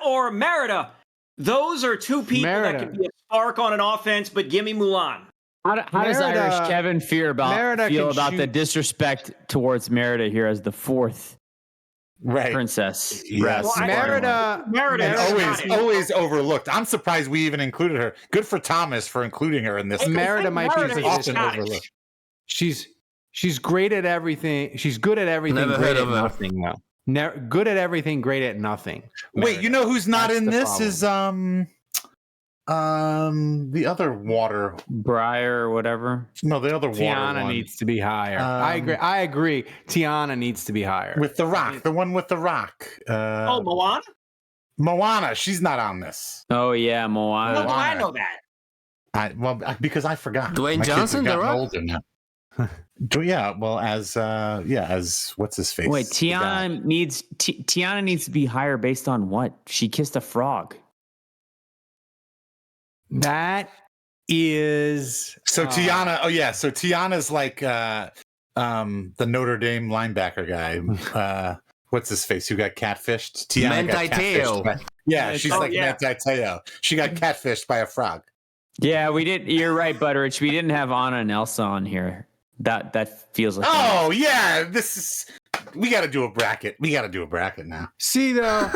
or Merida. Those are two people that can be a spark on an offense. But give me Mulan. How does Irish Kevin feel about the disrespect towards Merida here as the fourth princess? Yes. Well, Merida always overlooked. I'm surprised we even included her. Good for Thomas for including her in this. Merida might be often overlooked. She's great at everything. She's good at everything. Never great heard at of her. nothing. No. Good at everything. Great at nothing. Wait, Merida. you know who's not in this problem. is the other water Briar or whatever. No, the other Tiana water one. needs to be higher. I agree. Tiana needs to be higher. With the rock, the one with the rock. Moana. Moana, she's not on this. Oh yeah, Moana. How do I know that? Because I forgot. Dwayne My Johnson, kids have The gotten Rock? older now. Yeah, well, as what's his face? Wait, Tiana needs to be higher based on what? She kissed a frog. That is Tiana. Oh yeah, so Tiana's like the Notre Dame linebacker guy. What's his face? Who got catfished? Tiana got catfished. Yeah, she's Manti Te'o. She got catfished by a frog. Yeah, we did. You're right, Butteridge. We didn't have Anna and Elsa on here. That feels like. Oh yeah, we got to do a bracket. We got to do a bracket now. See though,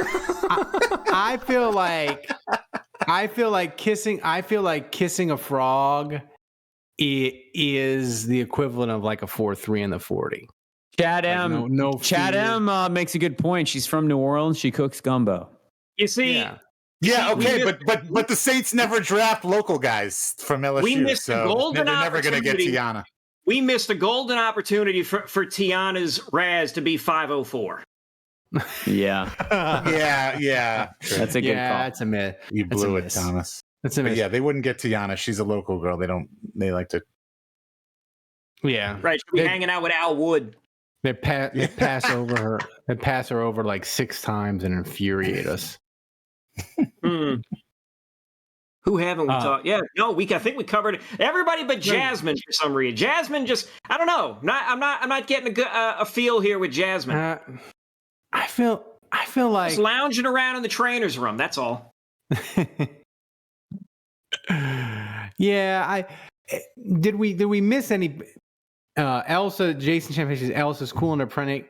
I feel like kissing a frog is the equivalent of like a 4.3 in the 40. Chad M. Chad M makes a good point. She's from New Orleans. She cooks gumbo. You see. Yeah, okay, but the Saints never draft local guys from LSU. We missed a golden they're never going to get Tiana. We missed a golden opportunity for Tiana's RAS to be 504. Yeah. yeah. That's a good call. That's a myth. You blew it, Thomas. That's a myth. Yeah, they wouldn't get Tiana. She's a local girl. They like to. Yeah. Right. She'll be hanging out with Al Wood. They pass over her. They pass her over like 6 times and infuriate us. Who haven't we talked? Yeah, no, I think we covered everybody but Jasmine for some reason. Jasmine just, I don't know. I'm not getting a feel here with Jasmine. I feel like just lounging around in the trainer's room. That's all. Yeah, did we miss any? Elsa, Jason Champagne says Elsa's cool under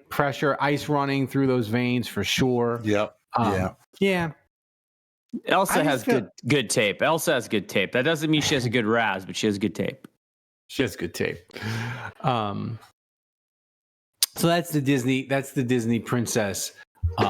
pressure, ice running through those veins for sure. Yep. Yeah. Elsa has good tape. Elsa has good tape. That doesn't mean she has a good RAS, but she has good tape. She has good tape. So that's the Disney princess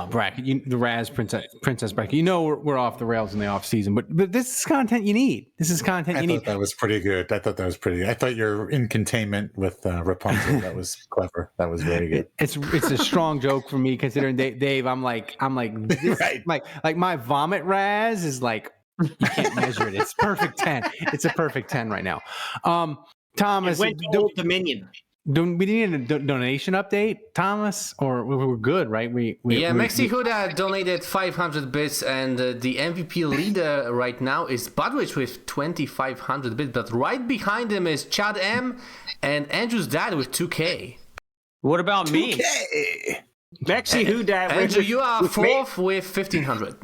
bracket, the RAS Princess bracket. You know we're off the rails in the off season, but this is content you need. This is content you need. I thought that was pretty good. I thought you're in containment with Rapunzel. That was clever. That was very good. It's a strong joke for me considering Dave. I'm like this, Right. like my vomit RAS is like you can't measure it. It's perfect 10. It's a perfect 10 right now. Thomas, went to Old Dominion. Do we need a donation update, Thomas? Or we're good, right? Maxi Huda donated 500 bits, and the MVP leader right now is Budrich with 2,500 bits. But right behind him is Chad M and Andrew's dad with 2K. What about me? Maxi Huda. Andrew, you are fourth with 1,500.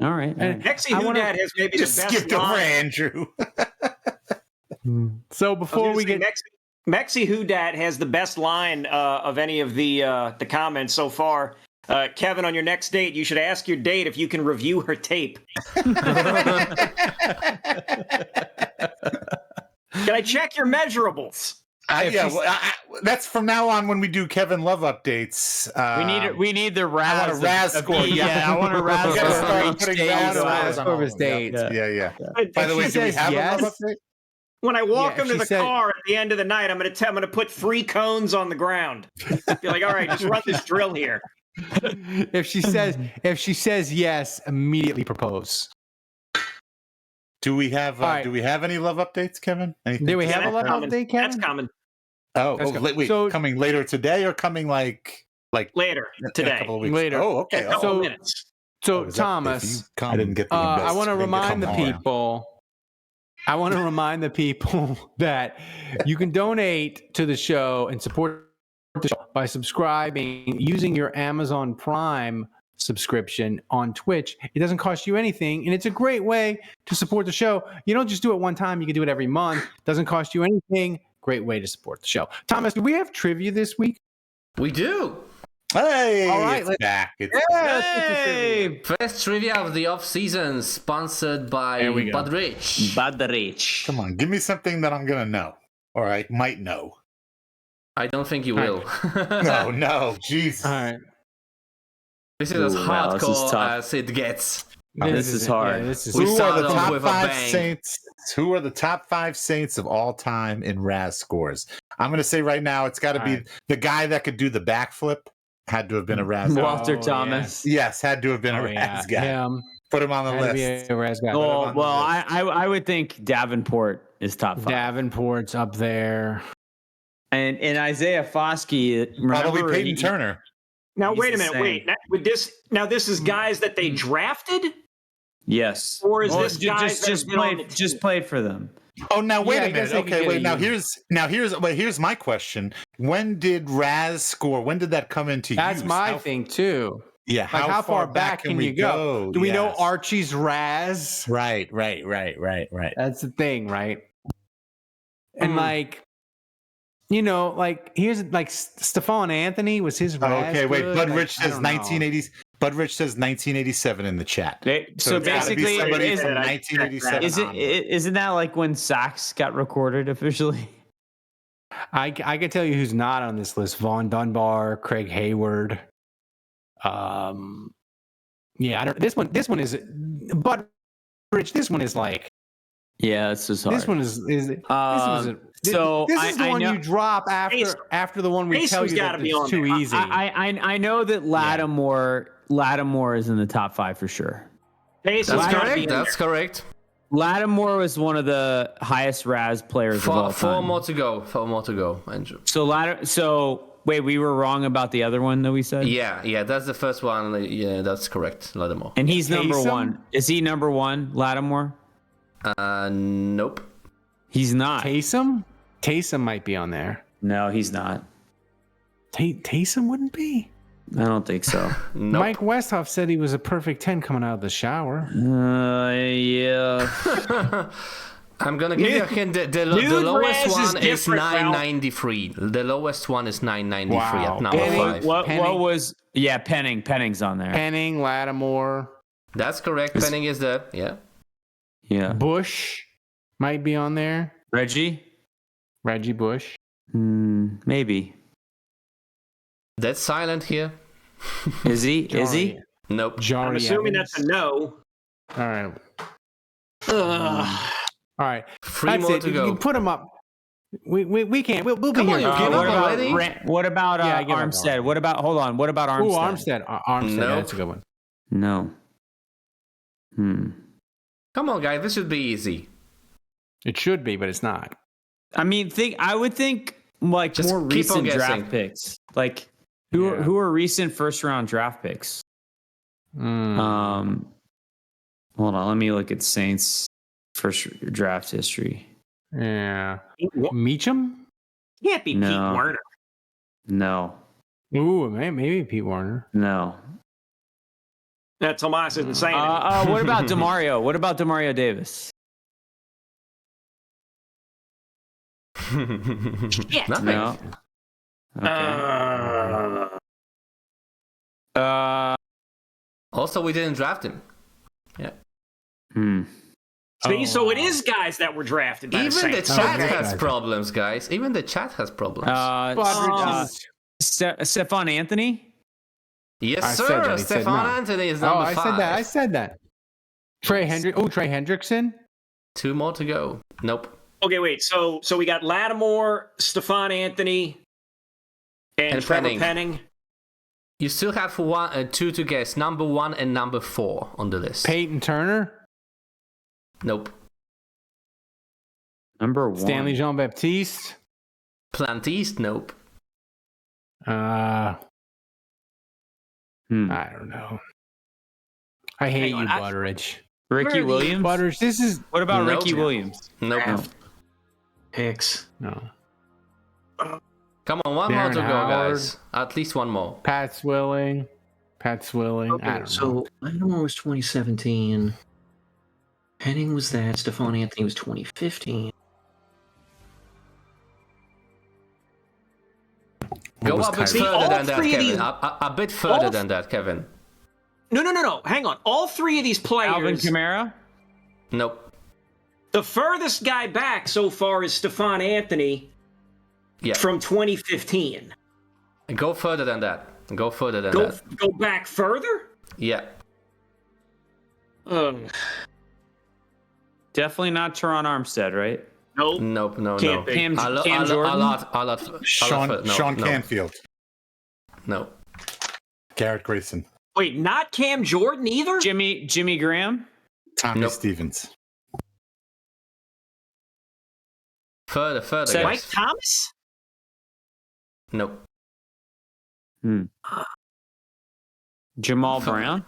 All right. Maxi Huda has maybe Just the best skipped over Andrew. So before we get Maxi Hudat has the best line of any of the comments so far. Kevin, on your next date, you should ask your date if you can review her tape. Can I check your measurables? That's from now on when we do Kevin Love updates. We need the RAS. I want a RAS score. Yeah, I want a RAS score of his dates. Yeah. By the way, do we have a Love update? When I walk him to the car at the end of the night, I'm going to put 3 cones on the ground. Be like, all right, just run this drill here. If she says yes, immediately propose. Do we have any love updates, Kevin? Anything? Do we have a love update, Kevin? That's common. Wait, coming later today or coming like later today? In a couple of weeks. Later. Oh, okay. A couple minutes. So Thomas, I didn't get the I want to remind the people. I want to remind the people that you can donate to the show and support the show by subscribing using your Amazon Prime subscription on Twitch. It doesn't cost you anything, and it's a great way to support the show. You don't just do it one time. You can do it every month. It doesn't cost you anything. Great way to support the show. Thomas, do we have trivia this week? We do. Hey, all right, it's back. First trivia of the off season, sponsored by Budrich. Come on, give me something that I'm gonna know, or I might know. I don't think you will. No, jeez. All right. This is as hardcore as it gets. This is hard. Who are the top 5 Saints? Who are the top 5 Saints of all time in RAS scores? I'm going to say right now, it's got to be the guy that could do the backflip. Had to have been a RAS guy. Walter Thomas. Yes, had to have been a RAS guy. Put him on the list. A RAS guy. I would think Davenport is top 5. Davenport's up there. And Isaiah Foskey. Probably Peyton Turner. Now, wait a minute. This is guys that they drafted? Yes. Or is this guys just played for them? Oh, now wait a minute. Okay, wait. Here's my question. When did RAS score? When did that come into use? That's my thing too. Yeah. How far back can you go? Do we know Archie's RAS? Right. That's the thing, right? And here's Stephon Anthony was his RAS. Okay, wait. Budrich says 1980s. Budrich says 1987 in the chat. So basically, somebody from 1987. Isn't that like when Sachs got recorded officially? I can tell you who's not on this list: Vaughn Dunbar, Craig Hayward. I don't. This one is Budrich. This one is like. Yeah, it's just hard. This one is. This is the one you drop after the one we tell you that it's too easy. I know that Lattimore is in the top 5 for sure. That's correct. Lattimore was one of the highest RAS players of all time. 4 more to go, Andrew. So wait, we were wrong about the other one that we said? Yeah, that's the first one. Yeah, that's correct, Lattimore. And he's number 1. Is he number 1, Lattimore? Nope. He's not. Taysom might be on there. No, he's not. Taysom wouldn't be. I don't think so. Nope. Mike Westhoff said he was a perfect 10 coming out of the shower. Yeah. I'm gonna give you a hint. The lowest one is 993. The lowest one is 993 at number 5. What was? Yeah, Penning's on there. Penning, Lattimore. That's correct. Penning is there. Yeah. Bush might be on there. Reggie Bush. Maybe. That's silent here Is he? Is he? Nope. I'm assuming that's a no. All right. Ugh. All right. 3 more to go. You put him up. We can't. We'll be Come here. on, you give up already? What about I give up Armstead? already. What about Armstead? Ooh, Armstead. Armstead. Nope. That's a good one. No. Come on, guys. This should be easy. It should be, but it's not. I mean, I would think like Just more keep on recent guessing. draft picks. Like who are recent first round draft picks? Hold on, let me look at Saints first draft history. Yeah. Meacham? Can't be Pete Werner. No. Ooh, maybe Pete Warner. No. That Tomas isn't saying it. What about DeMario? What about DeMario Davis? Shit. Nothing. No. Okay. Also, we didn't draft him. Yeah. See, so it is guys that were drafted by Even the Saints. chat has problems, guys. Even the chat has problems. Stephon Anthony? Yes, I said sir. that. He said Stephon no. Anthony is number 5. I said that. Trey Hendrickson? 2 more to go. Nope. Okay, wait. So we got Lattimore, Stephon Anthony, and Trevor Penning. You still have 2 to guess. Number 1 and number 4 on the list. Peyton Turner? Nope. Number 1. Stanley Jean-Baptiste? Plantiste? Nope. I don't know. I hate you, Butteridge. Ricky Williams? Butteridge, this is... What about Nope. Ricky Williams? Nope. Picks. No. Come on, one more Darren to go, Howard. guys. At least one more. Pat Swilling. Okay, I don't know. Lattimore was 2017. Penning was that. Stephon Anthony was 2015. Go a bit further than that, Kevin. these- A bit further than that, Kevin. No. Hang on. All 3 of these players. Alvin Kamara? Nope. The furthest guy back so far is Stephon Anthony Yeah. from 2015. Go further than that. Go further than Go that. go back further? Yeah. Definitely not Teron Armstead, right? Nope. Nope. No. Can't be. Cam Jordan? A lot. Sean Canfield. No. Garrett Grayson. Wait, not Cam Jordan either? Jimmy Graham? Tommy Nope. Stevens. Further, Say- Mike guys. Thomas? Nope. Jamal Brown?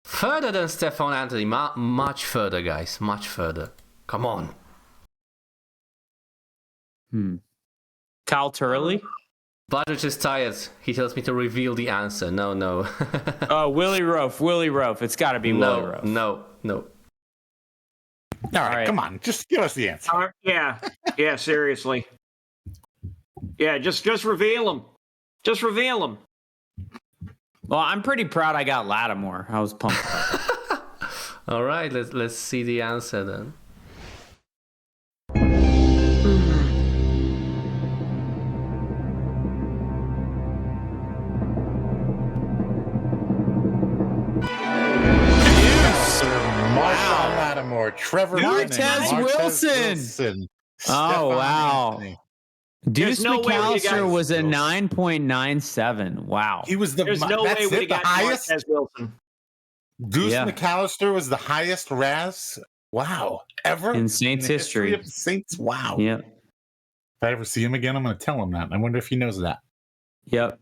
Further than Stephon Anthony. Much further, guys. Much further. Come on. Kyle Turley? Budge is tired. He tells me to reveal the answer. No. Willie Roaf. It's got to be Willie Roaf. No. All right, come on. Just give us the answer. Yeah, seriously. Yeah, just reveal him. Just reveal him. Well, I'm pretty proud I got Lattimore. I was pumped. All right, let's see the answer then. Marshawn Lattimore, Trevor Martez Wilson. Oh, wow. Deuce There's no way we McAllister got- was a 9.97. Wow. He was the There's no way we the got highest. Martez Wilson. Deuce Yeah. McAllister was the highest RAS. Wow, ever In Saints the history. of the Saints. Wow. Yep. If I ever see him again, I'm going to tell him that. I wonder if he knows that. Yep.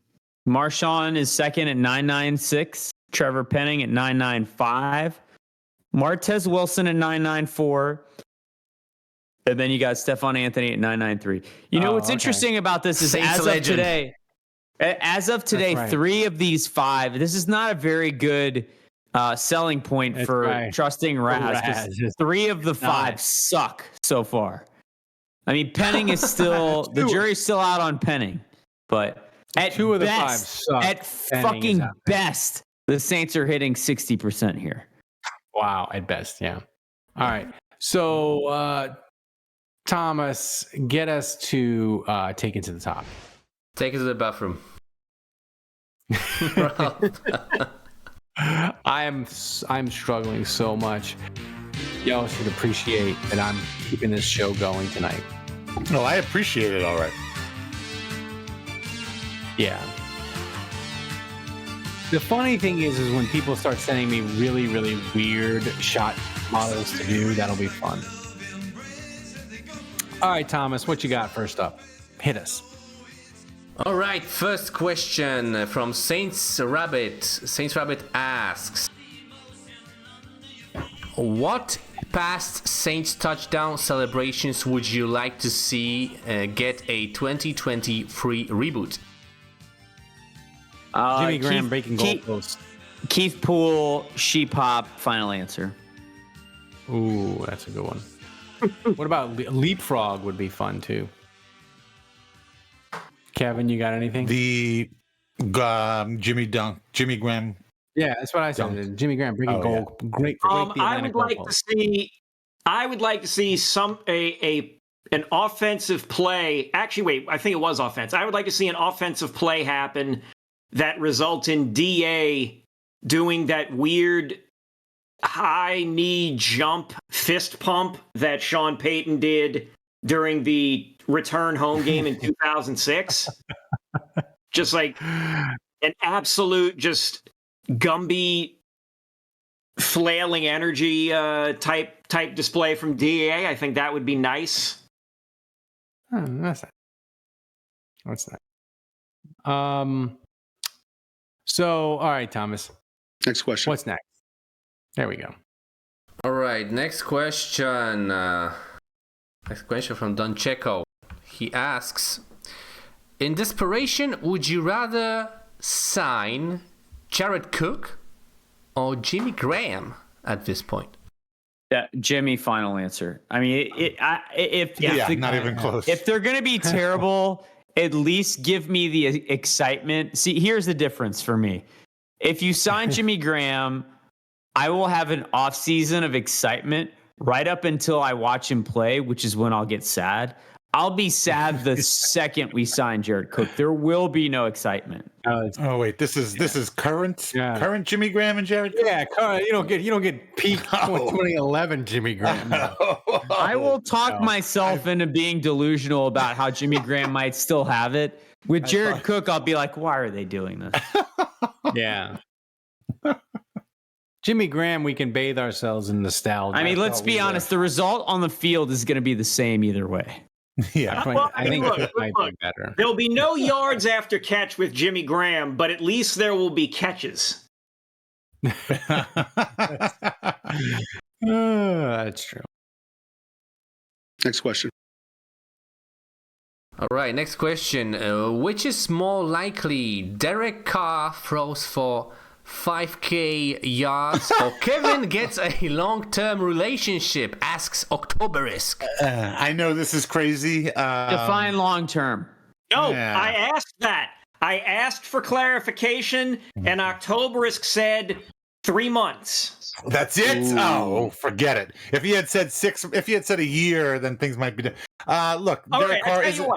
Marshawn is second at 996. Trevor Penning at 995. Martez Wilson at 994. And then you got Stephon Anthony at 993. You know what's interesting about this is Saints as legend. of today, right. 3 of these 5. This is not a very good selling point That's for right. trusting Raz. 'Cause 3 of the 5 suck so far. I mean, Penning is still the jury's still out on Penning, but at 2 of the 5 best, suck. at Penning fucking is out there. best, the Saints are hitting 60% here. Wow, at best, yeah. All right. So, Thomas, get us to take it to the top. Take it to the bathroom. I'm struggling so much. Y'all should appreciate that I'm keeping this show going tonight. No, I appreciate it. All right. Yeah. The funny thing is when people start sending me really, really weird shot models to do, that'll be fun. All right, Thomas, what you got first up? Hit us. All right, first question from Saints Rabbit. Saints Rabbit asks, what past Saints touchdown celebrations would you like to see get a 2023 reboot? Jimmy Graham breaking goalposts. Keith Poole, Sheep Hop, final answer. Ooh, that's a good one. What about Leapfrog would be fun too. Kevin, you got anything? The Jimmy Graham. Yeah, that's what I said. Dunk. Jimmy Graham breaking goal. Yeah. Great. I would like to see an offensive play. Actually, wait, I think it was offense. I would like to see an offensive play happen that results in DA doing that weird high knee jump fist pump that Sean Payton did during the return home game in 2006. Just like an absolute just Gumby flailing energy type display from DA. I think that would be nice. That's that. What's that? So, all right, Thomas. Next question. What's next? There we go. All right, next question. Next question from Don Checo. He asks, in desperation, would you rather sign Jared Cook or Jimmy Graham at this point? Yeah, Jimmy, final answer. I mean, Not even close. If they're going to be terrible, at least give me the excitement. See, here's the difference for me. If you sign Jimmy Graham, I will have an off season of excitement right up until I watch him play, which is when I'll get sad. I'll be sad the second we sign Jared Cook. There will be no excitement. Oh wait, this is current Jimmy Graham and Jared Cook? Yeah, current. You don't get peak 2011 Jimmy Graham. I will talk myself into being delusional about how Jimmy Graham might still have it. With Jared Cook, I'll be like, why are they doing this? Yeah. Jimmy Graham, we can bathe ourselves in nostalgia. I mean, let's be honest. The result on the field is going to be the same either way. Yeah, I think it might be better. There'll be no yards after catch with Jimmy Graham, but at least there will be catches. That's true. Next question. All right, next question. Which is more likely, Derek Carr throws for 5K yards or Kevin gets a long-term relationship, asks Octoberisk. I know this is crazy. Define long-term. No, Yeah. I asked that. I asked for clarification, and Octoberisk said 3 months. That's it. Ooh. Oh, forget it. If he had said a year, then things might be different. Look, Derek Carr isn't.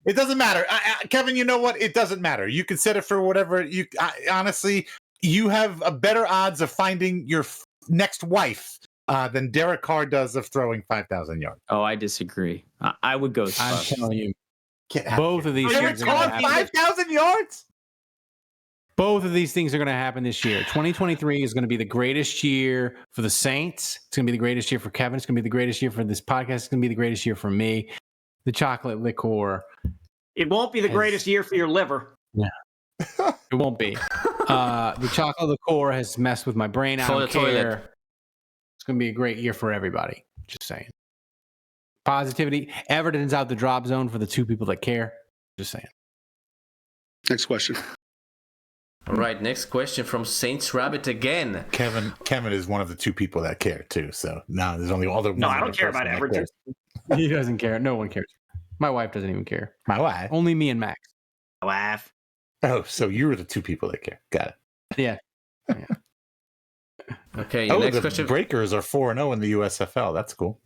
It doesn't matter, Kevin. You know what? It doesn't matter. You can set it for whatever you. Honestly, you have a better odds of finding your next wife than Derek Carr does of throwing 5,000 yards. Oh, I disagree. I would go. I'm telling you, both of these things are going to happen. 5,000 yards. Both of these things are going to happen this year. 2023 is going to be the greatest year for the Saints. It's going to be the greatest year for Kevin. It's going to be the greatest year for this podcast. It's going to be the greatest year for me. The chocolate liqueur. It won't be the greatest year for your liver. Yeah. It won't be. The chocolate liqueur has messed with my brain. I don't care. It's going to be a great year for everybody. Just saying. Positivity. Everton's out the drop zone for the two people that care. Just saying. Next question. All right, next question from Saints Rabbit again. Kevin is one of the two people that care too. So now there's only other. No, I don't care about Everton. He doesn't care. No one cares. My wife doesn't even care. My wife. Only me and Max. My wife. Oh, so you were the two people that care. Got it. Yeah. Okay. Oh, next the question. Breakers are 4-0 in the USFL. That's cool.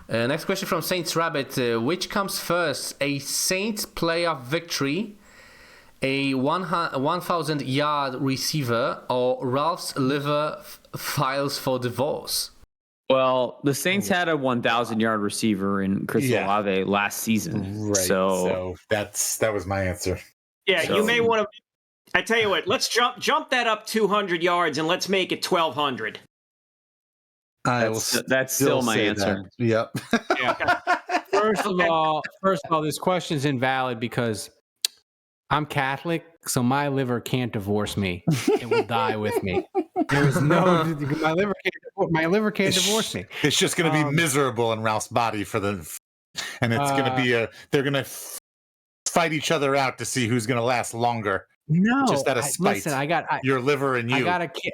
Next question from Saints Rabbit. Which comes first, a Saints playoff victory a 1,000-yard receiver or Ralph's liver files for divorce? Well, the Saints had a 1,000-yard receiver in Chris Olave last season. Right. So that was my answer. Yeah, you may want to. I tell you what, let's jump that up 200 yards and let's make it 1,200. That's still my answer. That. Yep. Yeah. First of all, this question's invalid because I'm Catholic, so my liver can't divorce me. It will die with me. There's no my liver can't divorce me. It's just going to be miserable in Ralph's body and it's going to be they're going to fight each other out to see who's going to last longer. No, just out of spite. Listen, your liver and you. I got a kid.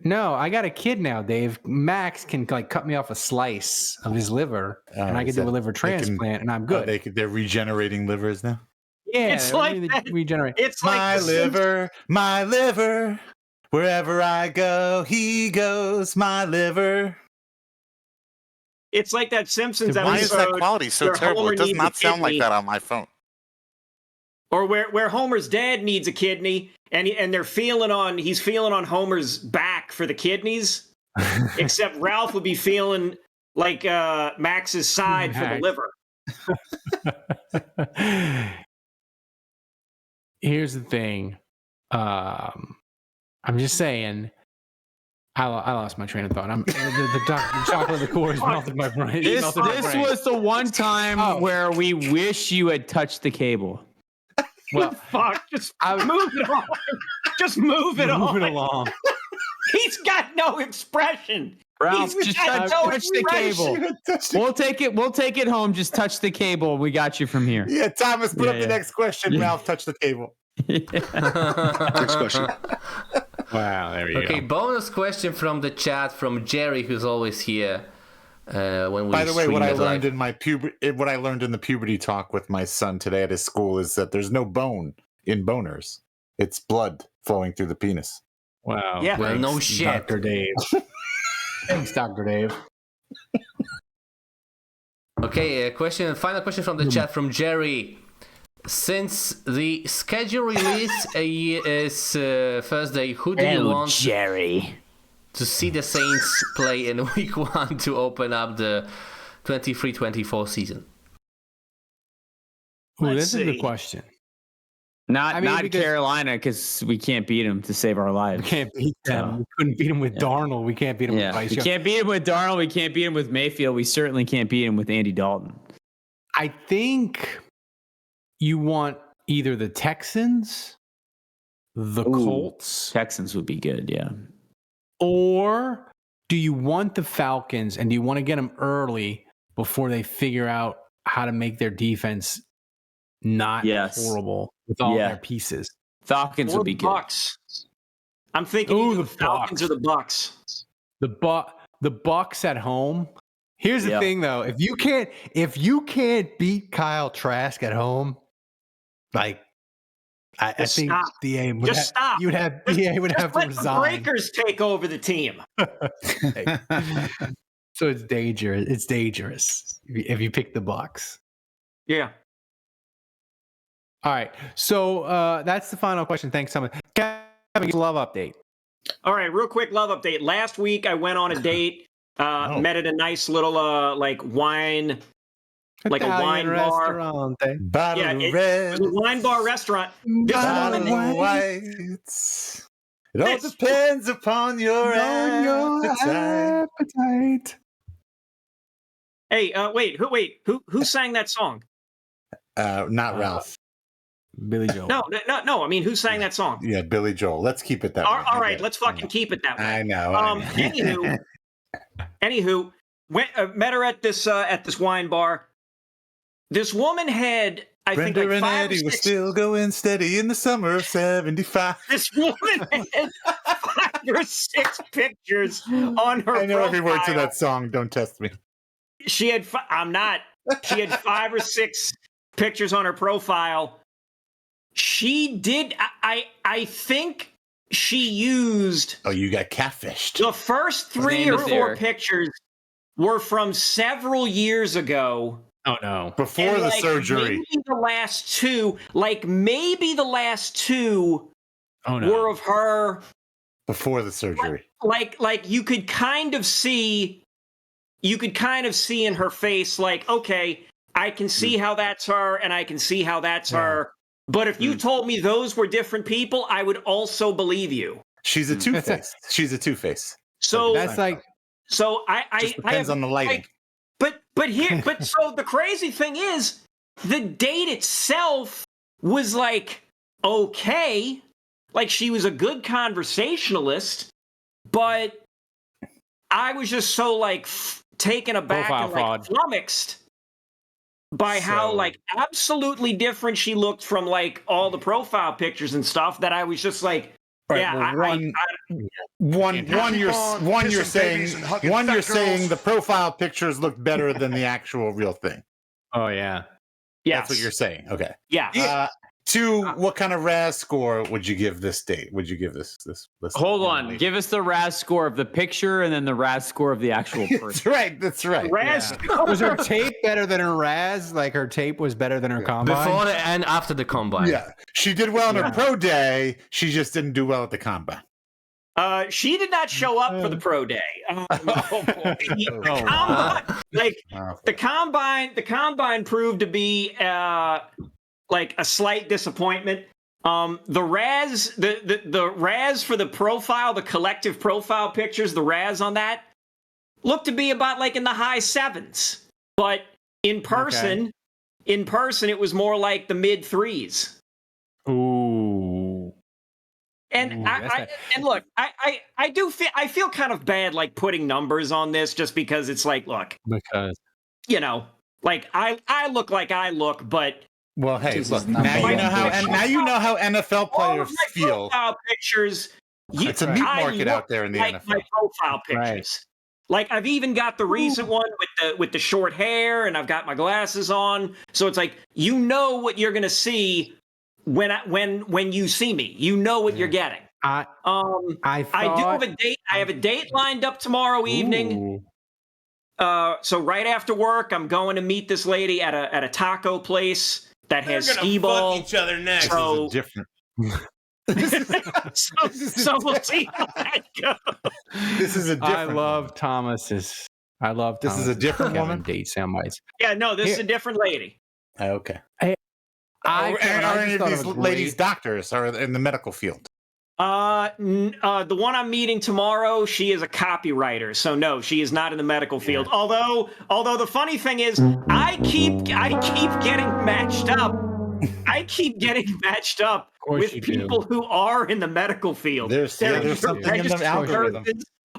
No, I got a kid now, Dave. Max can cut me off a slice of his liver, and I can do a liver transplant, and I'm good. They're regenerating livers now. Yeah, it's like regenerate. It's my liver. Wherever I go, he goes. My liver. It's like that Simpsons episode. Why is that quality so terrible? It does not sound like that on my phone. Or where Homer's dad needs a kidney, and he's feeling on Homer's back for the kidneys, except Ralph would be feeling like Max's side for the liver. Here's the thing. I'm just saying. I lost my train of thought. The chocolate liqueur has melted my brain. This was the one time where we wish you had touched the cable. Well, fuck! Just move it on. Just move it on. Move it along. He's got no expression. Ralph, just touch the cable. We'll take it home. Just touch the cable. We got you from here. Yeah, Thomas, put up the next question. Yeah. Ralph, touch the cable. Next question. Wow, there we go. Okay, bonus question from the chat from Jerry, who's always here. By the way, what I learned in the puberty talk with my son today at his school is that there's no bone in boners. It's blood flowing through the penis. Wow. Yeah. Well, no shit. Dr. Dave. Thanks, Dr. Dave. Okay, final question from the chat from Jerry. Since the schedule release is Thursday, who do you want Jerry to see the Saints play in week 1 to open up the 23-24 season? That's a good question. Not Carolina, because we can't beat them to save our lives. We can't beat them. We couldn't beat them with Darnold. We can't beat them with Vice. We can't beat him with Darnold. We can't beat him with Mayfield. We certainly can't beat him with Andy Dalton. I think you want either the Texans, the Colts. Texans would be good, yeah. Or do you want the Falcons, and do you want to get them early before they figure out how to make their defense not horrible with all their pieces? Falcons would be good. Bucks. I'm thinking the Falcons or the Bucks. The Bucks at home. Here's the thing, though. If you can't beat Kyle Trask at home, like I think DA would stop. You'd have DA would have to resign. The Breakers take over the team. So it's dangerous. It's dangerous if you pick the Bucks. Yeah. All right. So that's the final question. Thanks so much. Kevin, love update. All right, real quick love update. Last week I went on a date. Met at a nice little wine. Like Italian a wine restaurant, bar. Yeah, it was a wine bar restaurant. It all depends upon your appetite. Hey, wait. Who sang that song? Not Ralph. Billy Joel. No. I mean, who sang that song? Yeah, Billy Joel. Let's keep it that way. All right, let's fucking keep it that way. I know. Anywho, met her at this wine bar. This woman had, I think, like and Eddie were still going steady in the summer of '75. This woman had 5 or 6 pictures on her. I know profile. every word to that song. Don't test me. She had. I'm not. She had 5 or 6 pictures on her profile. She did. I think she used. Oh, you got catfished. The first 3 or 4 pictures were from several years ago. Oh no! Before the surgery. Maybe the last two, were of her before the surgery. Like you could kind of see in her face, like, okay, I can see how that's her, and I can see how that's her. But if you told me those were different people, I would also believe you. She's a two-face. She's a two-face. So that's like. So just depends on the lighting. But so the crazy thing is, the date itself was like okay, like she was a good conversationalist, but I was just so like taken aback and like flummoxed by how like absolutely different she looked from like all the profile pictures and stuff that I was just like, yeah, one you're saying the profile pictures look better than the actual real thing. Oh yeah. Yeah, that's what you're saying. Okay. Yeah. What kind of RAS score would you give this date? Would you give this list? Hold on. Give us the RAS score of the picture and then the RAS score of the actual person. That's right. RAS Was her tape better than her RAS? Like her tape was better than her combine? Before and after the combine. Yeah. She did well on her pro day. She just didn't do well at the combine. She did not show up for the pro day. The combine proved to be like a slight disappointment. The RAS, the RAS for the profile, the collective profile pictures, the RAS on that looked to be about like in the high 7s, but in person, it was more like the mid 3s. Ooh. And I feel kind of bad like putting numbers on this just because it's like, look, because like I look like I look, but well, hey, look, now you know how NFL players feel. Profile pictures, it's a meat market out there in the NFL. My profile pictures. Right. Like I've even got the recent one with the short hair, and I've got my glasses on, so it's like you know what you're gonna see when you see me. You know what you're getting. I do have a date. I have a date lined up tomorrow evening. So right after work, I'm going to meet this lady at a taco place that has skee ball. Fuck each other next. So this is different. so we'll see how that goes. This is a different. I love Thomas's. This is a different woman. Date soundbites. Yeah, no, this is a different lady. Okay. Are any of these ladies doctors or in the medical field? The one I'm meeting tomorrow, she is a copywriter, so no, she is not in the medical field. Yeah. Although the funny thing is, I keep getting matched up. I keep getting matched up with people who are in the medical field. There's something in the algorithm.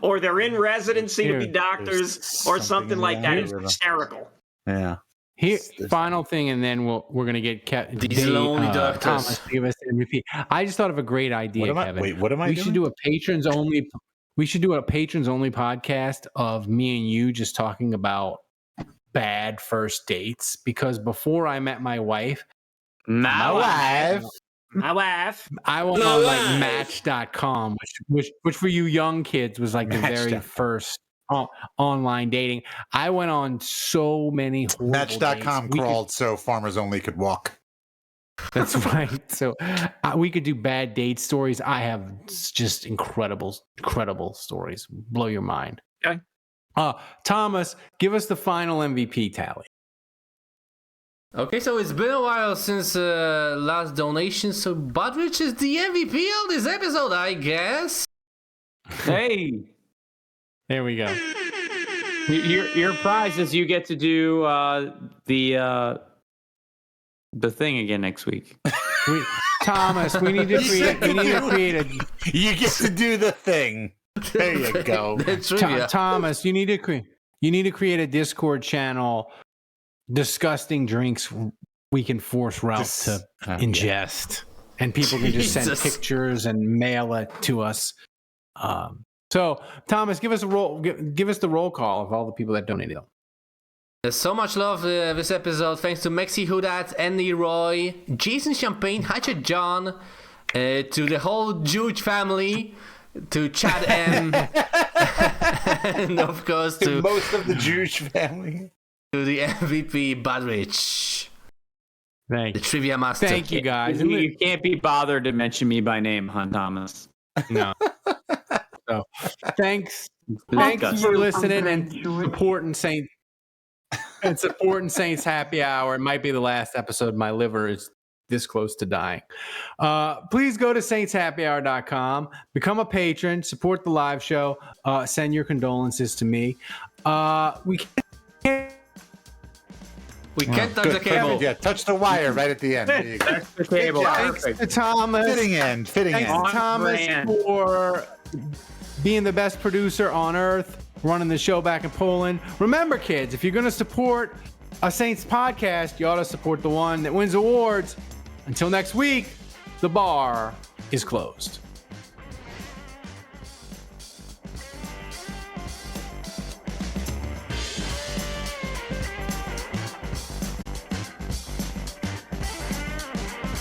Or they're in residency to be doctors, or something like that. It's hysterical. Yeah. Here, final thing, and then we're gonna get these lonely doctors. Thomas to give us the MVP. I just thought of a great idea, Kevin. What am I doing? We should do a patrons only. We should do a patrons only podcast of me and you just talking about bad first dates. Because before I met my wife, my wife, I went on like Match.com, which for you young kids was like the very first online dating. I went on so many horrible Match.com crawled so farmers only could walk. That's right. So we could do bad date stories. I have just incredible stories. Blow your mind. Okay. Thomas, give us the final MVP tally. Okay, so it's been a while since last donation, so Budrich is the MVP of this episode, I guess. Hey. There we go. Your prize is you get to do the thing again next week. Thomas, we need to create a. You get to do the thing. There you go. Thomas, you need to create a Discord channel. Disgusting drinks we can force Ralph to ingest, and people can just send pictures and mail it to us. So, Thomas, give us the roll call of all the people that donated. There's so much love this episode. Thanks to Maxi Hudat, Andy Roy, Jason Champagne, Hatchet John, to the whole Juge family, to Chad M, and of course to most of the Juge family. the MVP, Badrich. Thank The you. trivia master. Thank you, guys. You can't be bothered to mention me by name, Hunt Thomas. No. So, thanks for listening and supporting Saints. And supporting Saints Happy Hour. It might be the last episode. My liver is this close to dying. Please go to saintshappyhour.com, become a patron, support the live show, send your condolences to me. We can't touch the cable. Yeah, touch the wire right at the end. There you go. Touch the cable. Thanks to Thomas. Fitting end. Thanks to Thomas for being the best producer on earth, running the show back in Poland. Remember, kids, if you're going to support a Saints podcast, you ought to support the one that wins awards. Until next week, the bar is closed.